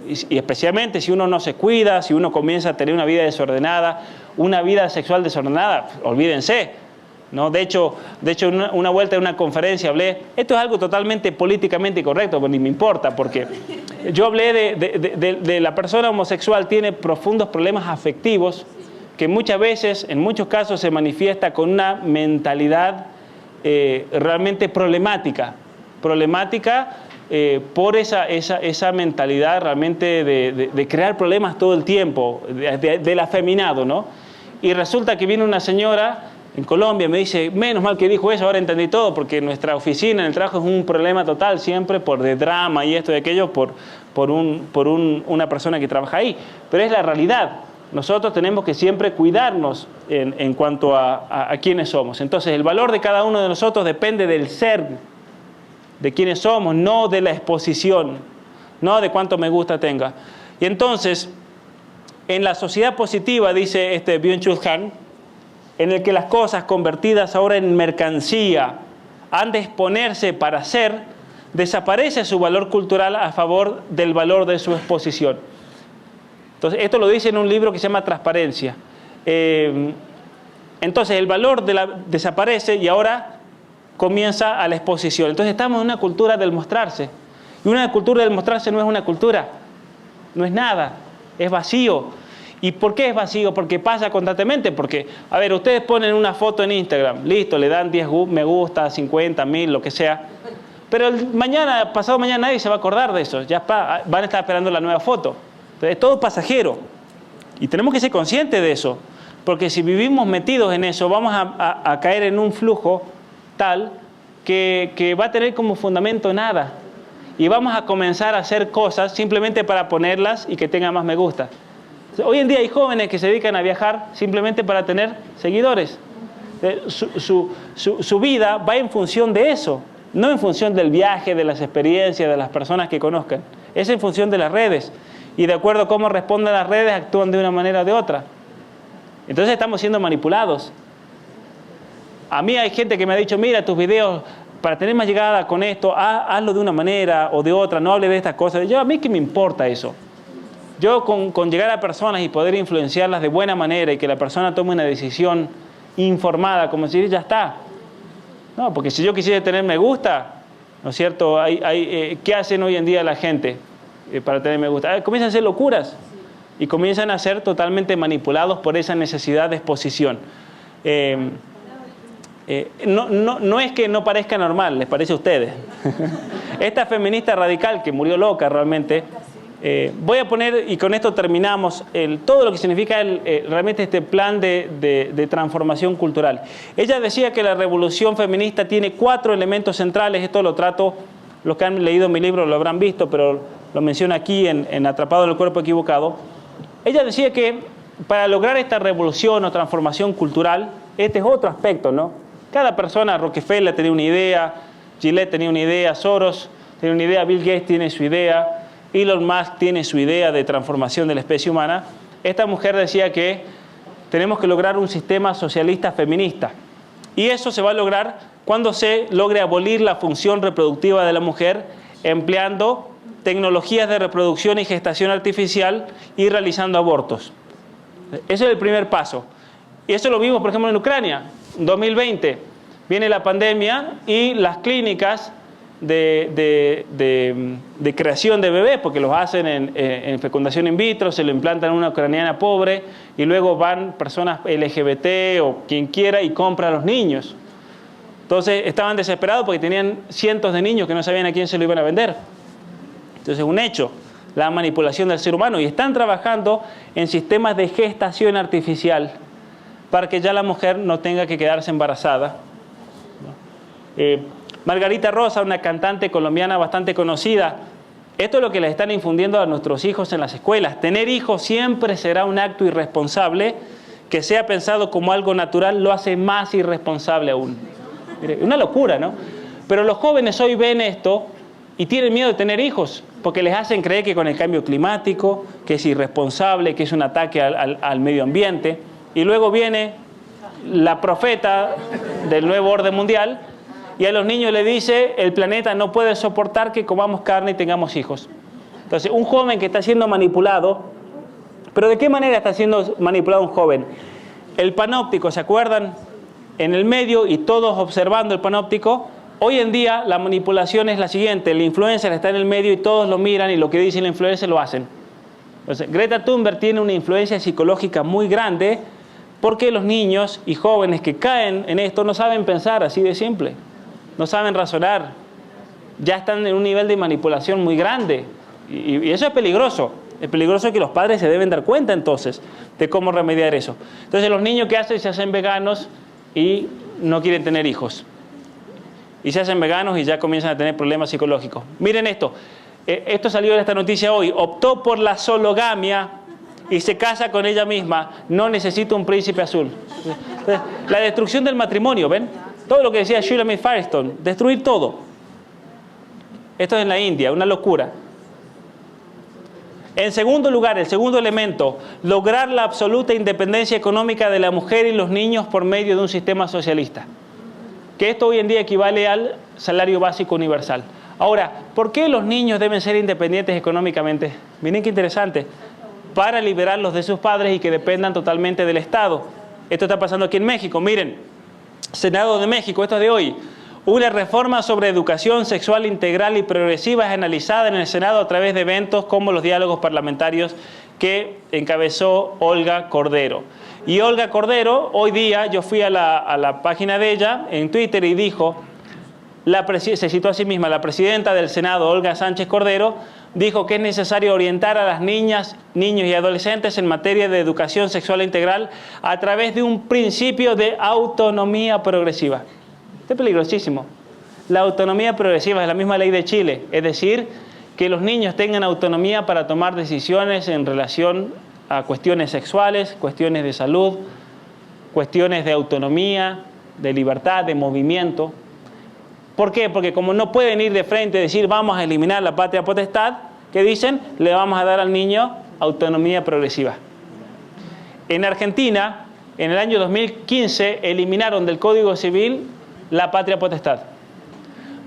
y especialmente si uno no se cuida, si uno comienza a tener una vida desordenada, una vida sexual desordenada, olvídense. ¿No? De hecho, una vuelta en una conferencia hablé, esto es algo totalmente políticamente incorrecto, pero ni me importa, porque yo hablé de la persona homosexual tiene profundos problemas afectivos que muchas veces, en muchos casos, se manifiesta con una mentalidad realmente problemática por esa mentalidad realmente de crear problemas todo el tiempo, del afeminado, ¿no? Y resulta que viene una señora en Colombia, me dice, menos mal que dijo eso, ahora entendí todo, porque nuestra oficina en el trabajo es un problema total siempre por de drama y esto y aquello por una persona que trabaja ahí. Pero es la realidad. Nosotros tenemos que siempre cuidarnos en cuanto a quiénes somos. Entonces, el valor de cada uno de nosotros depende del ser, de quiénes somos, no de la exposición, no de cuánto me gusta tenga. Y entonces, en la sociedad positiva, dice Byung-Chul Han, en el que las cosas convertidas ahora en mercancía han de exponerse para ser, desaparece su valor cultural a favor del valor de su exposición. Entonces, esto lo dice en un libro que se llama Transparencia. Entonces, el valor desaparece y ahora comienza a la exposición. Entonces, estamos en una cultura del mostrarse. Y una cultura del mostrarse no es una cultura, no es nada, es vacío. ¿Y por qué es vacío? Porque pasa constantemente. Porque, a ver, ustedes ponen una foto en Instagram, listo, le dan 10 me gusta, 50, 1000, lo que sea. Pero pasado mañana nadie se va a acordar de eso. Ya van a estar esperando la nueva foto. Entonces, es todo pasajero. Y tenemos que ser conscientes de eso. Porque si vivimos metidos en eso, vamos a caer en un flujo tal que va a tener como fundamento nada. Y vamos a comenzar a hacer cosas simplemente para ponerlas y que tengan más me gusta. Hoy en día hay jóvenes que se dedican a viajar simplemente para tener seguidores. Su vida va en función de eso, no en función del viaje, de las experiencias, de las personas que conozcan. Es en función de las redes. Y de acuerdo a cómo responden las redes, actúan de una manera o de otra. Entonces estamos siendo manipulados. A mí hay gente que me ha dicho, mira tus videos, para tener más llegada con esto, hazlo de una manera o de otra, no hable de estas cosas. A mí qué me importa eso. Yo con llegar a personas y poder influenciarlas de buena manera y que la persona tome una decisión informada, como decir, ya está. No, porque si yo quisiera tener me gusta, ¿no es cierto? ¿Qué hacen hoy en día la gente para tener me gusta? Comienzan a hacer locuras y comienzan a ser totalmente manipulados por esa necesidad de exposición. No es que no parezca normal, les parece a ustedes. Esta feminista radical que murió loca realmente, voy a poner, y con esto terminamos, todo lo que significa realmente este plan de transformación cultural. Ella decía que la revolución feminista tiene 4 elementos centrales. Esto lo trato, los que han leído mi libro lo habrán visto, pero lo menciono aquí en Atrapado en el cuerpo equivocado. Ella decía que para lograr esta revolución o transformación cultural, este es otro aspecto, ¿no? Cada persona, Rockefeller tenía una idea, Gillette tenía una idea, Soros tenía una idea, Bill Gates tiene su idea, Elon Musk tiene su idea de transformación de la especie humana. Esta mujer decía que tenemos que lograr un sistema socialista feminista. Y eso se va a lograr cuando se logre abolir la función reproductiva de la mujer, empleando tecnologías de reproducción y gestación artificial y realizando abortos. Ese es el primer paso. Y eso lo vimos, por ejemplo, en Ucrania. En 2020 viene la pandemia y las clínicas de creación de bebés, porque los hacen en fecundación in vitro, se lo implantan a una ucraniana pobre y luego van personas LGBT o quien quiera y compran a los niños. Entonces estaban desesperados porque tenían cientos de niños que no sabían a quién se lo iban a vender. Entonces es un hecho, la manipulación del ser humano, y están trabajando en sistemas de gestación artificial para que ya la mujer no tenga que quedarse embarazada. Margarita Rosa, una cantante colombiana bastante conocida, esto es lo que le están infundiendo a nuestros hijos en las escuelas. Tener hijos siempre será un acto irresponsable, que sea pensado como algo natural lo hace más irresponsable aún. Mire, una locura, ¿no? Pero los jóvenes hoy ven esto y tienen miedo de tener hijos, porque les hacen creer que con el cambio climático, que es irresponsable, que es un ataque al medio ambiente. Y luego viene la profeta del nuevo orden mundial y a los niños le dice: el planeta no puede soportar que comamos carne y tengamos hijos. Entonces, un joven que está siendo manipulado, ¿pero de qué manera está siendo manipulado un joven? El panóptico, ¿se acuerdan? En el medio y todos observando el panóptico. Hoy en día la manipulación es la siguiente: el influencer está en el medio y todos lo miran y lo que dice el influencer lo hacen. Entonces, Greta Thunberg tiene una influencia psicológica muy grande, porque los niños y jóvenes que caen en esto no saben pensar, así de simple. No saben razonar. Ya están en un nivel de manipulación muy grande. Y eso es peligroso. Es peligroso que los padres se deben dar cuenta entonces de cómo remediar eso. Entonces los niños que hacen, se hacen veganos y no quieren tener hijos. Y se hacen veganos y ya comienzan a tener problemas psicológicos. Miren esto. Esto salió de esta noticia hoy. Optó por la sologamia y se casa con ella misma. No necesita un príncipe azul. Entonces, la destrucción del matrimonio, ¿ven? Todo lo que decía Sheila May Firestone, destruir todo. Esto es en la India, una locura. En segundo lugar, el segundo elemento, lograr la absoluta independencia económica de la mujer y los niños por medio de un sistema socialista. Que esto hoy en día equivale al salario básico universal. Ahora, ¿por qué los niños deben ser independientes económicamente? Miren qué interesante. Para liberarlos de sus padres y que dependan totalmente del Estado. Esto está pasando aquí en México. Miren, Senado de México, esto es de hoy. Una reforma sobre educación sexual integral y progresiva es analizada en el Senado a través de eventos como los diálogos parlamentarios que encabezó Olga Cordero. Y Olga Cordero, hoy día yo fui a la página de ella en Twitter y dijo, se citó a sí misma, la presidenta del Senado, Olga Sánchez Cordero, dijo que es necesario orientar a las niñas, niños y adolescentes en materia de educación sexual integral a través de un principio de autonomía progresiva. Esto es peligrosísimo. La autonomía progresiva es la misma ley de Chile, es decir, que los niños tengan autonomía para tomar decisiones en relación a cuestiones sexuales, cuestiones de salud, cuestiones de autonomía, de libertad, de movimiento. ¿Por qué? Porque como no pueden ir de frente y decir vamos a eliminar la patria potestad, ¿qué dicen? Le vamos a dar al niño autonomía progresiva. En Argentina, en el año 2015, eliminaron del Código Civil la patria potestad.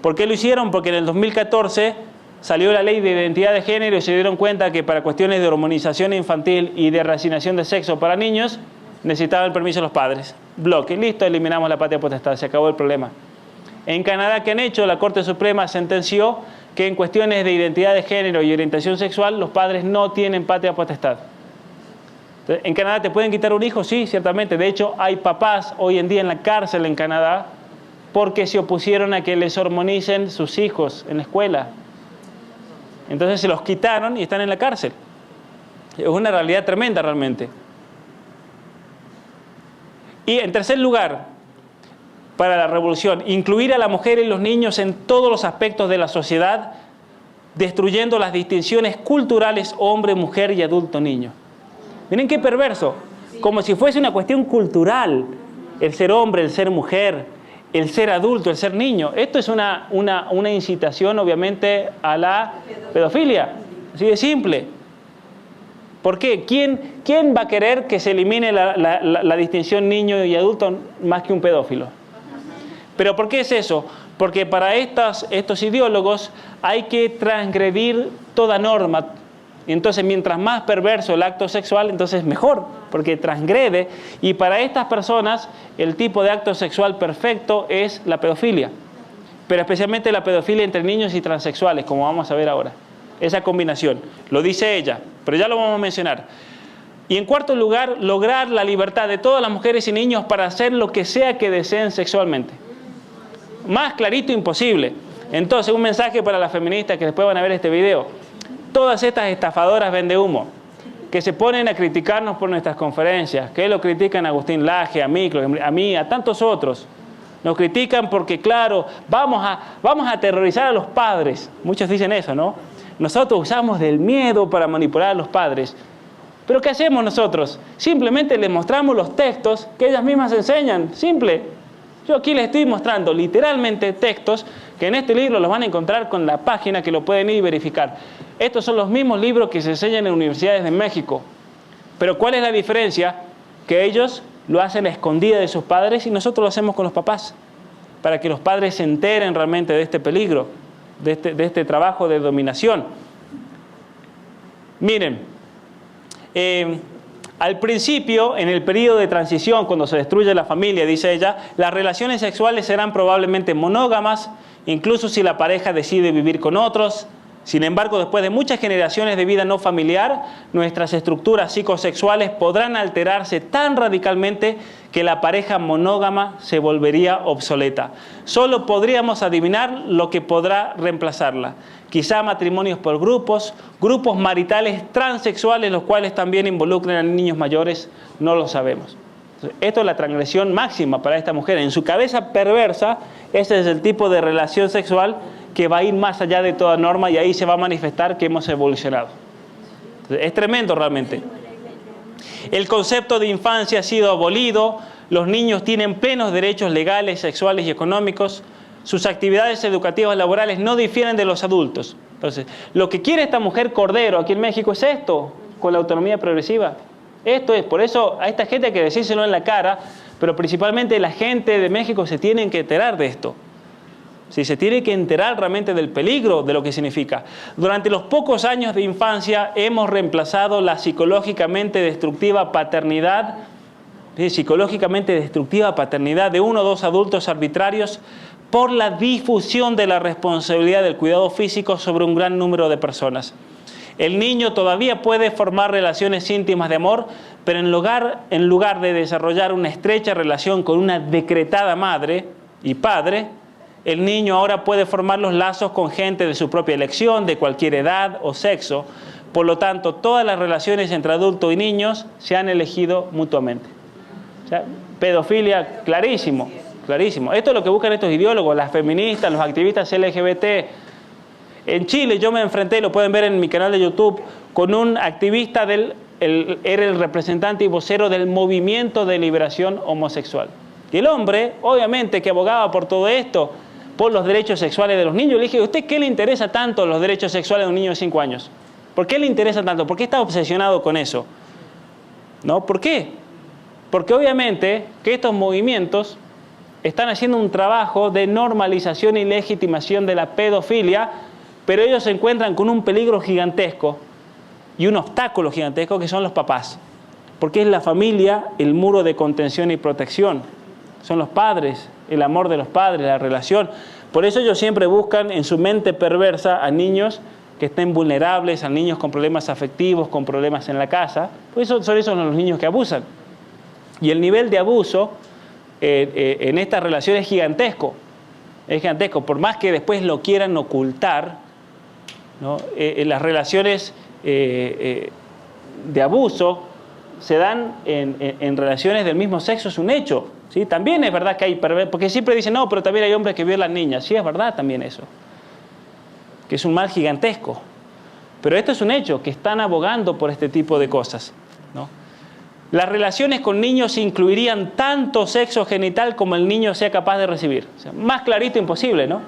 ¿Por qué lo hicieron? Porque en el 2014 salió la ley de identidad de género y se dieron cuenta que para cuestiones de hormonización infantil y de reasignación de sexo para niños necesitaban el permiso de los padres. Bloque, listo, eliminamos la patria potestad, se acabó el problema. En Canadá, ¿qué han hecho? La Corte Suprema sentenció que en cuestiones de identidad de género y orientación sexual los padres no tienen patria potestad. Entonces, ¿en Canadá te pueden quitar un hijo? Sí, ciertamente. De hecho, hay papás hoy en día en la cárcel en Canadá porque se opusieron a que les hormonicen sus hijos en la escuela. Entonces se los quitaron y están en la cárcel. Es una realidad tremenda realmente. Y en tercer lugar, para la revolución, incluir a la mujer y los niños en todos los aspectos de la sociedad, destruyendo las distinciones culturales hombre, mujer y adulto, niño. Miren qué perverso, como si fuese una cuestión cultural, el ser hombre, el ser mujer, el ser adulto, el ser niño. Esto es una incitación obviamente a la pedofilia, así de simple. ¿Por qué? ¿Quién va a querer que se elimine la distinción niño y adulto más que un pedófilo? ¿Pero por qué es eso? Porque para estos ideólogos hay que transgredir toda norma. Y entonces, mientras más perverso el acto sexual, entonces mejor, porque transgrede. Y para estas personas, el tipo de acto sexual perfecto es la pedofilia. Pero especialmente la pedofilia entre niños y transexuales, como vamos a ver ahora. Esa combinación. Lo dice ella, pero ya lo vamos a mencionar. Y en cuarto lugar, lograr la libertad de todas las mujeres y niños para hacer lo que sea que deseen sexualmente. Más clarito imposible. Entonces, un mensaje para las feministas que después van a ver este video. Todas estas estafadoras vendehumo que se ponen a criticarnos por nuestras conferencias, que lo critican a Agustín Laje, a mí, a tantos otros. Nos critican porque, claro, vamos a aterrorizar a los padres. Muchos dicen eso, ¿no? Nosotros usamos del miedo para manipular a los padres. ¿Pero qué hacemos nosotros? Simplemente les mostramos los textos que ellas mismas enseñan. Simple. Yo aquí les estoy mostrando literalmente textos que en este libro los van a encontrar con la página que lo pueden ir y verificar. Estos son los mismos libros que se enseñan en universidades de México. Pero ¿cuál es la diferencia? Que ellos lo hacen a escondida de sus padres y nosotros lo hacemos con los papás, para que los padres se enteren realmente de este peligro, de este trabajo de dominación. Miren, al principio, en el periodo de transición, cuando se destruye la familia, dice ella, las relaciones sexuales serán probablemente monógamas, incluso si la pareja decide vivir con otros. Sin embargo, después de muchas generaciones de vida no familiar, nuestras estructuras psicosexuales podrán alterarse tan radicalmente que la pareja monógama se volvería obsoleta. Solo podríamos adivinar lo que podrá reemplazarla. Quizá matrimonios por grupos maritales transexuales, los cuales también involucran a niños mayores, no lo sabemos. Esto es la transgresión máxima para esta mujer. En su cabeza perversa, ese es el tipo de relación sexual que va a ir más allá de toda norma y ahí se va a manifestar que hemos evolucionado. Es tremendo realmente. El concepto de infancia ha sido abolido, los niños tienen plenos derechos legales, sexuales y económicos, sus actividades educativas laborales no difieren de los adultos. Entonces, lo que quiere esta mujer Cordero aquí en México es esto, con la autonomía progresiva. Esto es, por eso a esta gente hay que decírselo en la cara, pero principalmente la gente de México se tiene que enterar de esto. Sí, se tiene que enterar realmente del peligro de lo que significa. Durante los pocos años de infancia hemos reemplazado la psicológicamente destructiva paternidad, de uno o dos adultos arbitrarios por la difusión de la responsabilidad del cuidado físico sobre un gran número de personas. El niño todavía puede formar relaciones íntimas de amor, pero en lugar de desarrollar una estrecha relación con una decretada madre y padre, el niño ahora puede formar los lazos con gente de su propia elección, de cualquier edad o sexo. Por lo tanto, todas las relaciones entre adultos y niños se han elegido mutuamente. O sea, pedofilia, clarísimo, clarísimo. Esto es lo que buscan estos ideólogos, las feministas, los activistas LGBT. En Chile yo me enfrenté, lo pueden ver en mi canal de YouTube, con un activista era el representante y vocero del movimiento de liberación homosexual. Y el hombre, obviamente, que abogaba por todo esto, por los derechos sexuales de los niños, le dije, ¿a usted qué le interesa tanto los derechos sexuales de un niño de 5 años? ¿Por qué le interesa tanto? ¿Por qué está obsesionado con eso? ¿No? ¿Por qué? Porque obviamente que estos movimientos están haciendo un trabajo de normalización y legitimación de la pedofilia, pero ellos se encuentran con un peligro gigantesco y un obstáculo gigantesco que son los papás. Porque es la familia el muro de contención y protección. Son los padres, el amor de los padres, la relación. Por eso ellos siempre buscan en su mente perversa a niños que estén vulnerables, a niños con problemas afectivos, con problemas en la casa, pues son esos los niños que abusan. Y el nivel de abuso en esta relación es gigantesco. Es gigantesco. Por más que después lo quieran ocultar, ¿no? Las relaciones de abuso se dan en relaciones del mismo sexo, es un hecho, ¿sí? También es verdad que hay perversos, porque siempre dicen, no, pero también hay hombres que violan niñas. Sí, es verdad también eso, que es un mal gigantesco. Pero esto es un hecho, que están abogando por este tipo de cosas, ¿no? Las relaciones con niños incluirían tanto sexo genital como el niño sea capaz de recibir. O sea, más clarito imposible, ¿no?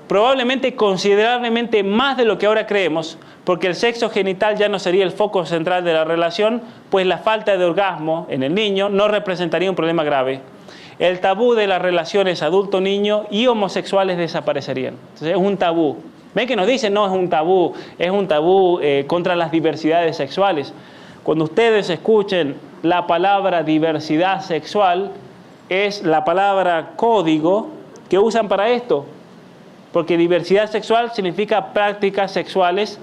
Probablemente considerablemente más de lo que ahora creemos, porque el sexo genital ya no sería el foco central de la relación, pues la falta de orgasmo en el niño no representaría un problema grave. El tabú de las relaciones adulto-niño y homosexuales desaparecerían. Entonces es un tabú. ¿Ven que nos dicen? No, es un tabú contra las diversidades sexuales. Cuando ustedes escuchen la palabra diversidad sexual, es la palabra código que usan para esto. Porque diversidad sexual significa prácticas sexuales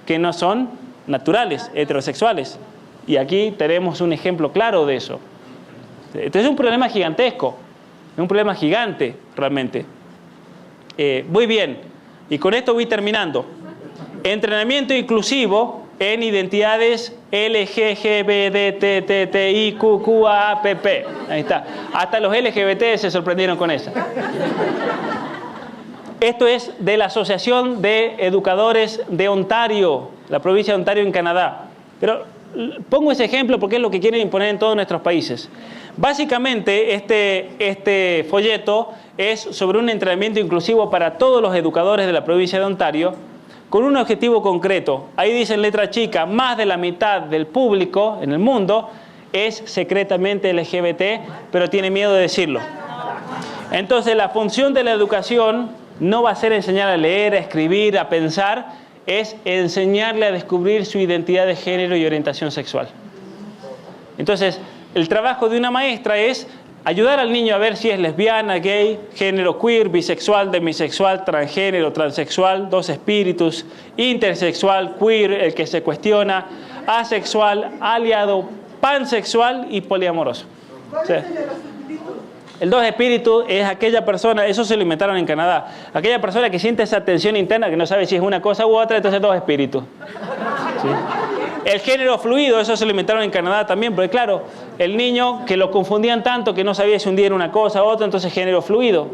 que no son naturales, heterosexuales. Y aquí tenemos un ejemplo claro de eso. Entonces es un problema gigantesco, es un problema gigante realmente. Muy bien, y con esto voy terminando. Entrenamiento inclusivo en identidades LGBTTTIQQAPP. Ahí está. Hasta los LGBT se sorprendieron con eso. Esto es de la Asociación de Educadores de Ontario, la provincia de Ontario en Canadá. Pero pongo ese ejemplo porque es lo que quieren imponer en todos nuestros países. Básicamente, este folleto es sobre un entrenamiento inclusivo para todos los educadores de la provincia de Ontario, con un objetivo concreto. Ahí dice en letra chica, más de la mitad del público en el mundo es secretamente LGBT, pero tiene miedo de decirlo. Entonces, la función de la educación no va a ser enseñar a leer, a escribir, a pensar, es enseñarle a descubrir su identidad de género y orientación sexual. Entonces, el trabajo de una maestra es ayudar al niño a ver si es lesbiana, gay, género queer, bisexual, demisexual, transgénero, transexual, dos espíritus, intersexual, queer, el que se cuestiona, asexual, aliado, pansexual y poliamoroso. O sea, el dos espíritus es aquella persona, eso se lo inventaron en Canadá, aquella persona que siente esa tensión interna que no sabe si es una cosa u otra, entonces dos espíritus. ¿Sí? El género fluido, eso se lo inventaron en Canadá también, porque claro, el niño que lo confundían tanto que no sabía si un día era una cosa u otra, entonces género fluido.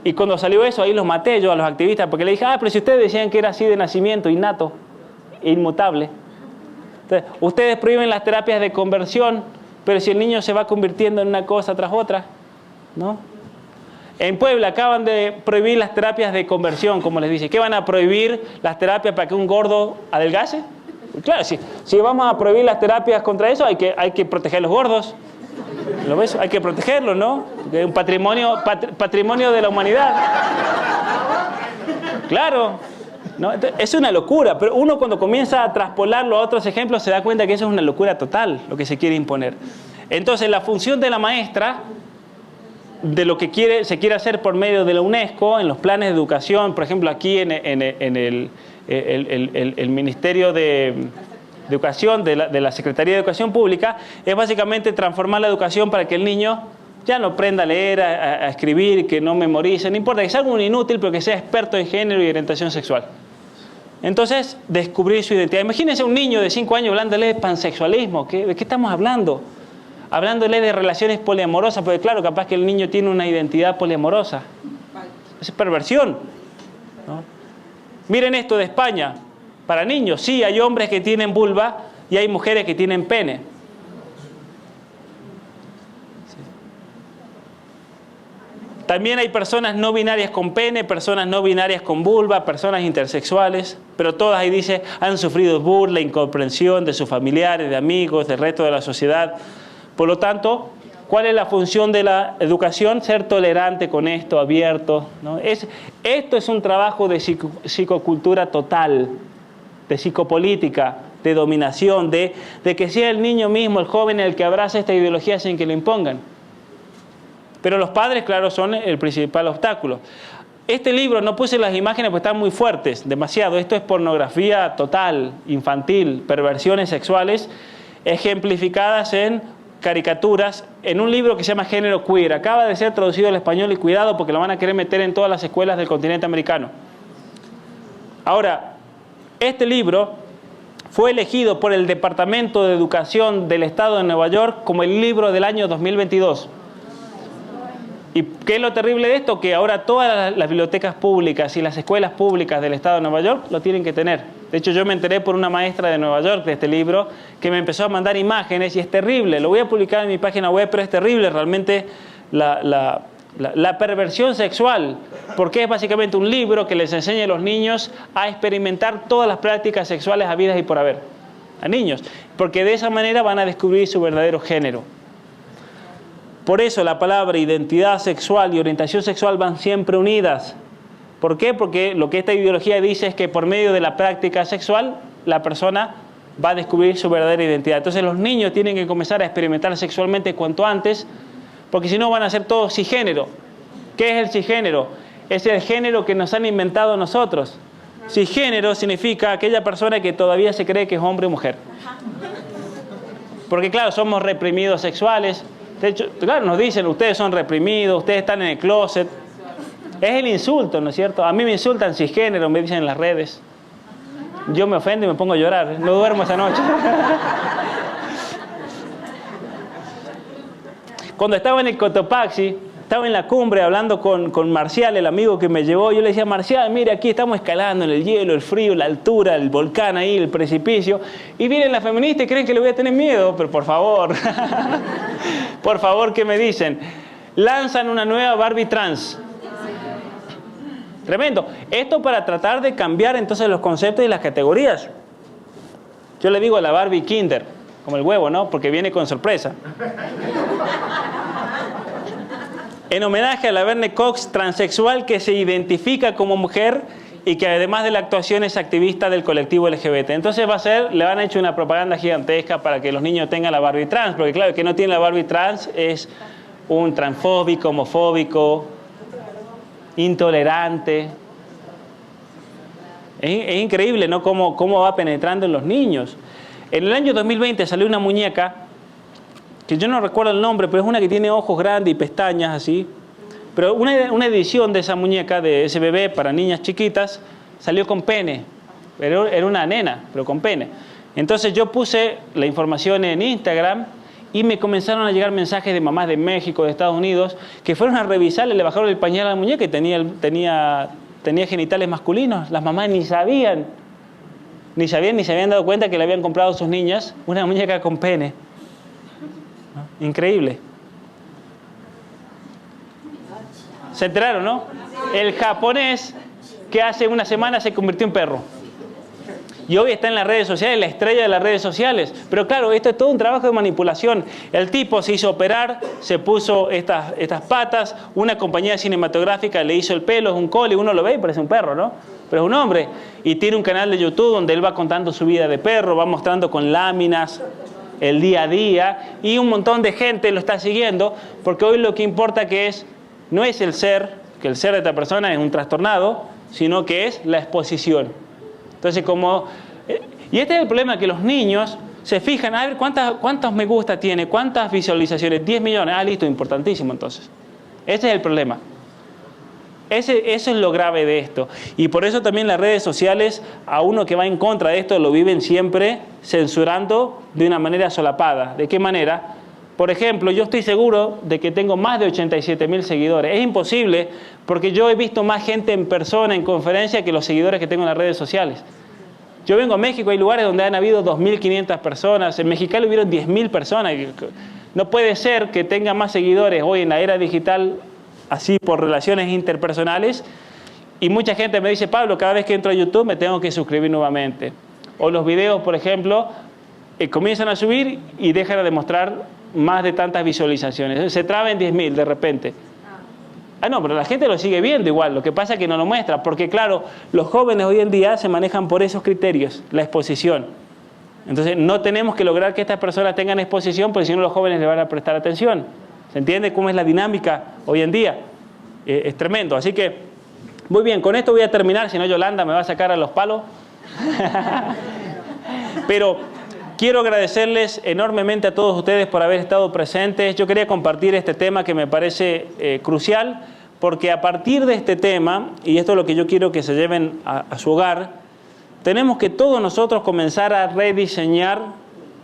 Y cuando salió eso, ahí los maté yo a los activistas, porque le dije, pero si ustedes decían que era así de nacimiento, innato, inmutable. Entonces, ustedes prohíben las terapias de conversión, pero si el niño se va convirtiendo en una cosa tras otra, ¿no? En Puebla acaban de prohibir las terapias de conversión, como les dice. ¿Qué van a prohibir las terapias para que un gordo adelgace? Claro, si vamos a prohibir las terapias contra eso, hay que proteger a los gordos. ¿Lo ves? Hay que protegerlos, ¿no? Es un patrimonio de la humanidad. Claro. ¿No? Es una locura, pero uno cuando comienza a traspolarlo a otros ejemplos se da cuenta que eso es una locura total, lo que se quiere imponer. Entonces, la función de la maestra, de lo que se quiere hacer por medio de la UNESCO, en los planes de educación, por ejemplo, aquí en el Ministerio de Educación, de la Secretaría de Educación Pública, es básicamente transformar la educación para que el niño ya no aprenda a leer, a escribir, que no memorice, no importa, que sea un inútil, pero que sea experto en género y orientación sexual. Entonces, descubrir su identidad. Imagínense un niño de 5 años hablándole de pansexualismo. ¿De qué estamos hablando? Hablándole de relaciones poliamorosas, porque claro, capaz que el niño tiene una identidad poliamorosa. Es perversión, ¿no? Miren esto de España. Para niños, sí, hay hombres que tienen vulva y hay mujeres que tienen pene. Sí. También hay personas no binarias con pene, personas no binarias con vulva, personas intersexuales, pero todas ahí dice, han sufrido burla, incomprensión de sus familiares, de amigos, del resto de la sociedad. Por lo tanto, ¿cuál es la función de la educación? Ser tolerante con esto, abierto, ¿no? Esto es un trabajo de psicocultura total, de psicopolítica, de dominación, de que sea el niño mismo, el joven, el que abraza esta ideología sin que lo impongan. Pero los padres, claro, son el principal obstáculo. este libro, no puse las imágenes porque están muy fuertes, demasiado. Esto es pornografía total, infantil, perversiones sexuales, ejemplificadas en caricaturas, en un libro que se llama Género Queer. Acaba de ser traducido al español y cuidado porque lo van a querer meter en todas las escuelas del continente americano. Ahora, este libro fue elegido por el Departamento de Educación del Estado de Nueva York como el libro del año 2022. ¿Y qué es lo terrible de esto? Que ahora todas las bibliotecas públicas y las escuelas públicas del Estado de Nueva York lo tienen que tener. De hecho, yo me enteré por una maestra de Nueva York de este libro que me empezó a mandar imágenes y es terrible. Lo voy a publicar en mi página web, pero es terrible realmente la perversión sexual, porque es básicamente un libro que les enseña a los niños a experimentar todas las prácticas sexuales habidas y por haber. A niños. Porque de esa manera van a descubrir su verdadero género. Por eso la palabra identidad sexual y orientación sexual van siempre unidas. ¿Por qué? Porque lo que esta ideología dice es que por medio de la práctica sexual la persona va a descubrir su verdadera identidad. Entonces los niños tienen que comenzar a experimentar sexualmente cuanto antes, porque si no van a ser todos cisgénero. ¿Qué es el cisgénero? Es el género que nos han inventado nosotros. Cisgénero significa aquella persona que todavía se cree que es hombre o mujer. Porque claro, somos reprimidos sexuales. De hecho, claro, nos dicen, ustedes son reprimidos, ustedes están en el closet. Es el insulto, ¿no es cierto? A mí me insultan cisgénero, me dicen en las redes. Yo me ofendo y me pongo a llorar. No duermo esa noche. Cuando estaba en el Cotopaxi, estaba en la cumbre hablando con Marcial, el amigo que me llevó. Yo le decía, Marcial, mire, aquí estamos escalando en el hielo, el frío, la altura, el volcán ahí, el precipicio. Y vienen las feministas y creen que le voy a tener miedo. Pero por favor, por favor, ¿qué me dicen? Lanzan una nueva Barbie trans. Tremendo. Esto para tratar de cambiar entonces los conceptos y las categorías. Yo le digo a la Barbie Kinder, como el huevo, ¿no? Porque viene con sorpresa. En homenaje a la Laverne Cox, transexual que se identifica como mujer y que además de la actuación es activista del colectivo LGBT. Entonces le van a hecho una propaganda gigantesca para que los niños tengan la Barbie trans, porque claro, el que no tiene la Barbie trans es un transfóbico, homofóbico, intolerante. Es increíble, ¿no? Cómo va penetrando en los niños. En el año 2020 salió una muñeca que yo no recuerdo el nombre, pero es una que tiene ojos grandes y pestañas así. Pero una edición de esa muñeca, de ese bebé para niñas chiquitas, salió con pene. Era una nena, pero con pene. Entonces yo puse la información en Instagram y me comenzaron a llegar mensajes de mamás de México, de Estados Unidos, que fueron a revisarle, le bajaron el pañal a la muñeca y tenía genitales masculinos. Las mamás ni sabían, ni se habían dado cuenta que le habían comprado a sus niñas una muñeca con pene. ¿No? Increíble. ¿Se enteraron, no? El japonés que hace una semana se convirtió en perro. Y hoy está en las redes sociales, la estrella de las redes sociales. Pero claro, esto es todo un trabajo de manipulación. El tipo se hizo operar, se puso estas patas, una compañía cinematográfica le hizo el pelo, es un coli, uno lo ve y parece un perro, ¿no? Pero es un hombre. Y tiene un canal de YouTube donde él va contando su vida de perro, va mostrando con láminas el día a día. Y un montón de gente lo está siguiendo, porque hoy lo que importa no es el ser, que el ser de esta persona es un trastornado, sino que es la exposición. Entonces, y este es el problema, que los niños se fijan, a ver cuántos me gusta tiene, cuántas visualizaciones, 10 millones, listo, importantísimo entonces. Ese es el problema. Eso es lo grave de esto. Y por eso también las redes sociales, a uno que va en contra de esto, lo viven siempre censurando de una manera solapada. ¿De qué manera? Por ejemplo, yo estoy seguro de que tengo más de 87.000 seguidores. Es imposible, porque yo he visto más gente en persona, en conferencia, que los seguidores que tengo en las redes sociales. Yo vengo a México, hay lugares donde han habido 2.500 personas. En Mexicali hubieron 10.000 personas. No puede ser que tenga más seguidores hoy en la era digital, así por relaciones interpersonales. Y mucha gente me dice, Pablo, cada vez que entro a YouTube me tengo que suscribir nuevamente. O los videos, por ejemplo, comienzan a subir y dejan de mostrar más de tantas visualizaciones. Se traba en 10.000 de repente. No, pero la gente lo sigue viendo igual. Lo que pasa es que no lo muestra. Porque claro, los jóvenes hoy en día se manejan por esos criterios, la exposición. Entonces no tenemos que lograr que estas personas tengan exposición, porque si no los jóvenes le van a prestar atención. ¿Se entiende cómo es la dinámica hoy en día? Es tremendo. Así que Muy bien, con esto voy a terminar, si no Yolanda me va a sacar a los palos. Pero quiero agradecerles enormemente a todos ustedes por haber estado presentes. Yo quería compartir este tema que me parece crucial, porque a partir de este tema, y esto es lo que yo quiero que se lleven a su hogar, tenemos que todos nosotros comenzar a rediseñar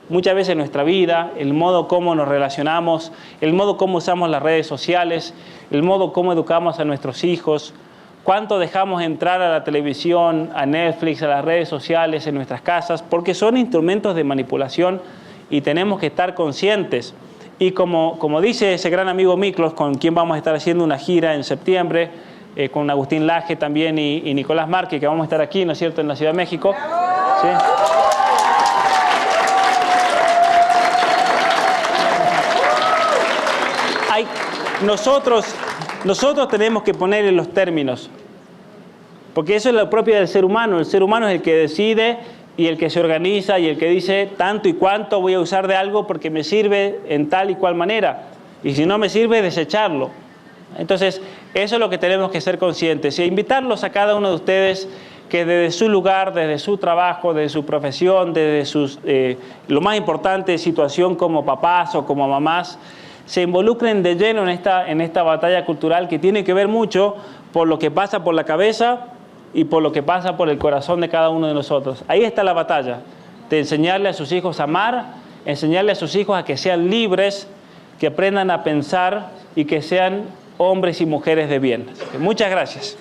muchas veces nuestra vida, el modo como nos relacionamos, el modo como usamos las redes sociales, el modo como educamos a nuestros hijos, cuánto dejamos entrar a la televisión, a Netflix, a las redes sociales en nuestras casas, porque son instrumentos de manipulación y tenemos que estar conscientes. Y como dice ese gran amigo Miklos, con quien vamos a estar haciendo una gira en septiembre, con Agustín Laje también y Nicolás Márquez, que vamos a estar aquí, ¿no es cierto?, en la Ciudad de México. ¿Sí? Nosotros tenemos que ponerle los términos, porque eso es lo propio del ser humano. El ser humano es el que decide y el que se organiza y el que dice tanto y cuánto voy a usar de algo porque me sirve en tal y cual manera, y si no me sirve, desecharlo. Entonces, eso es lo que tenemos que ser conscientes y invitarlos a cada uno de ustedes que desde su lugar, desde su trabajo, desde su profesión, desde lo más importante, situación como papás o como mamás, se involucren de lleno en esta batalla cultural que tiene que ver mucho por lo que pasa por la cabeza y por lo que pasa por el corazón de cada uno de nosotros. Ahí está la batalla, de enseñarle a sus hijos a amar, enseñarle a sus hijos a que sean libres, que aprendan a pensar y que sean hombres y mujeres de bien. Muchas gracias.